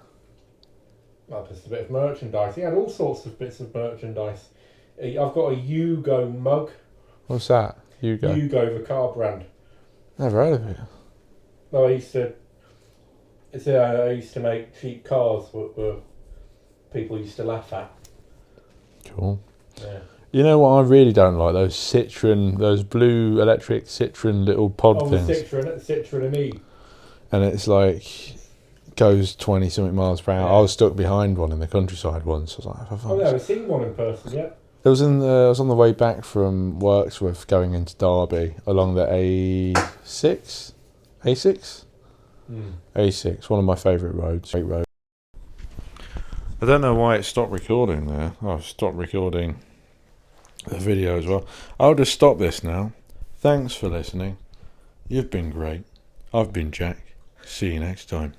Speaker 2: Well, just a bit of merchandise. He had all sorts of bits of merchandise. I've got a Yugo mug.
Speaker 1: What's that? Yugo.
Speaker 2: Yugo, the car brand.
Speaker 1: Never heard of it.
Speaker 2: No, I used to make cheap cars that people used to laugh at.
Speaker 1: Cool.
Speaker 2: Yeah.
Speaker 1: You know what I really don't like? Those blue electric Citroen little pod things.
Speaker 2: The Citroen and E.
Speaker 1: And it's like, goes 20 something miles per hour.
Speaker 2: Yeah.
Speaker 1: I was stuck behind one in the countryside once. I was like,
Speaker 2: I've never seen one in person yet.
Speaker 1: I was on the way back from Wirksworth going into Derby along the A6? A6? A6, one of my favourite roads. Great road. I don't know why it stopped recording there. Oh, I've stopped recording the video as well. I'll just stop this now. Thanks for listening. You've been great. I've been Jack. See you next time.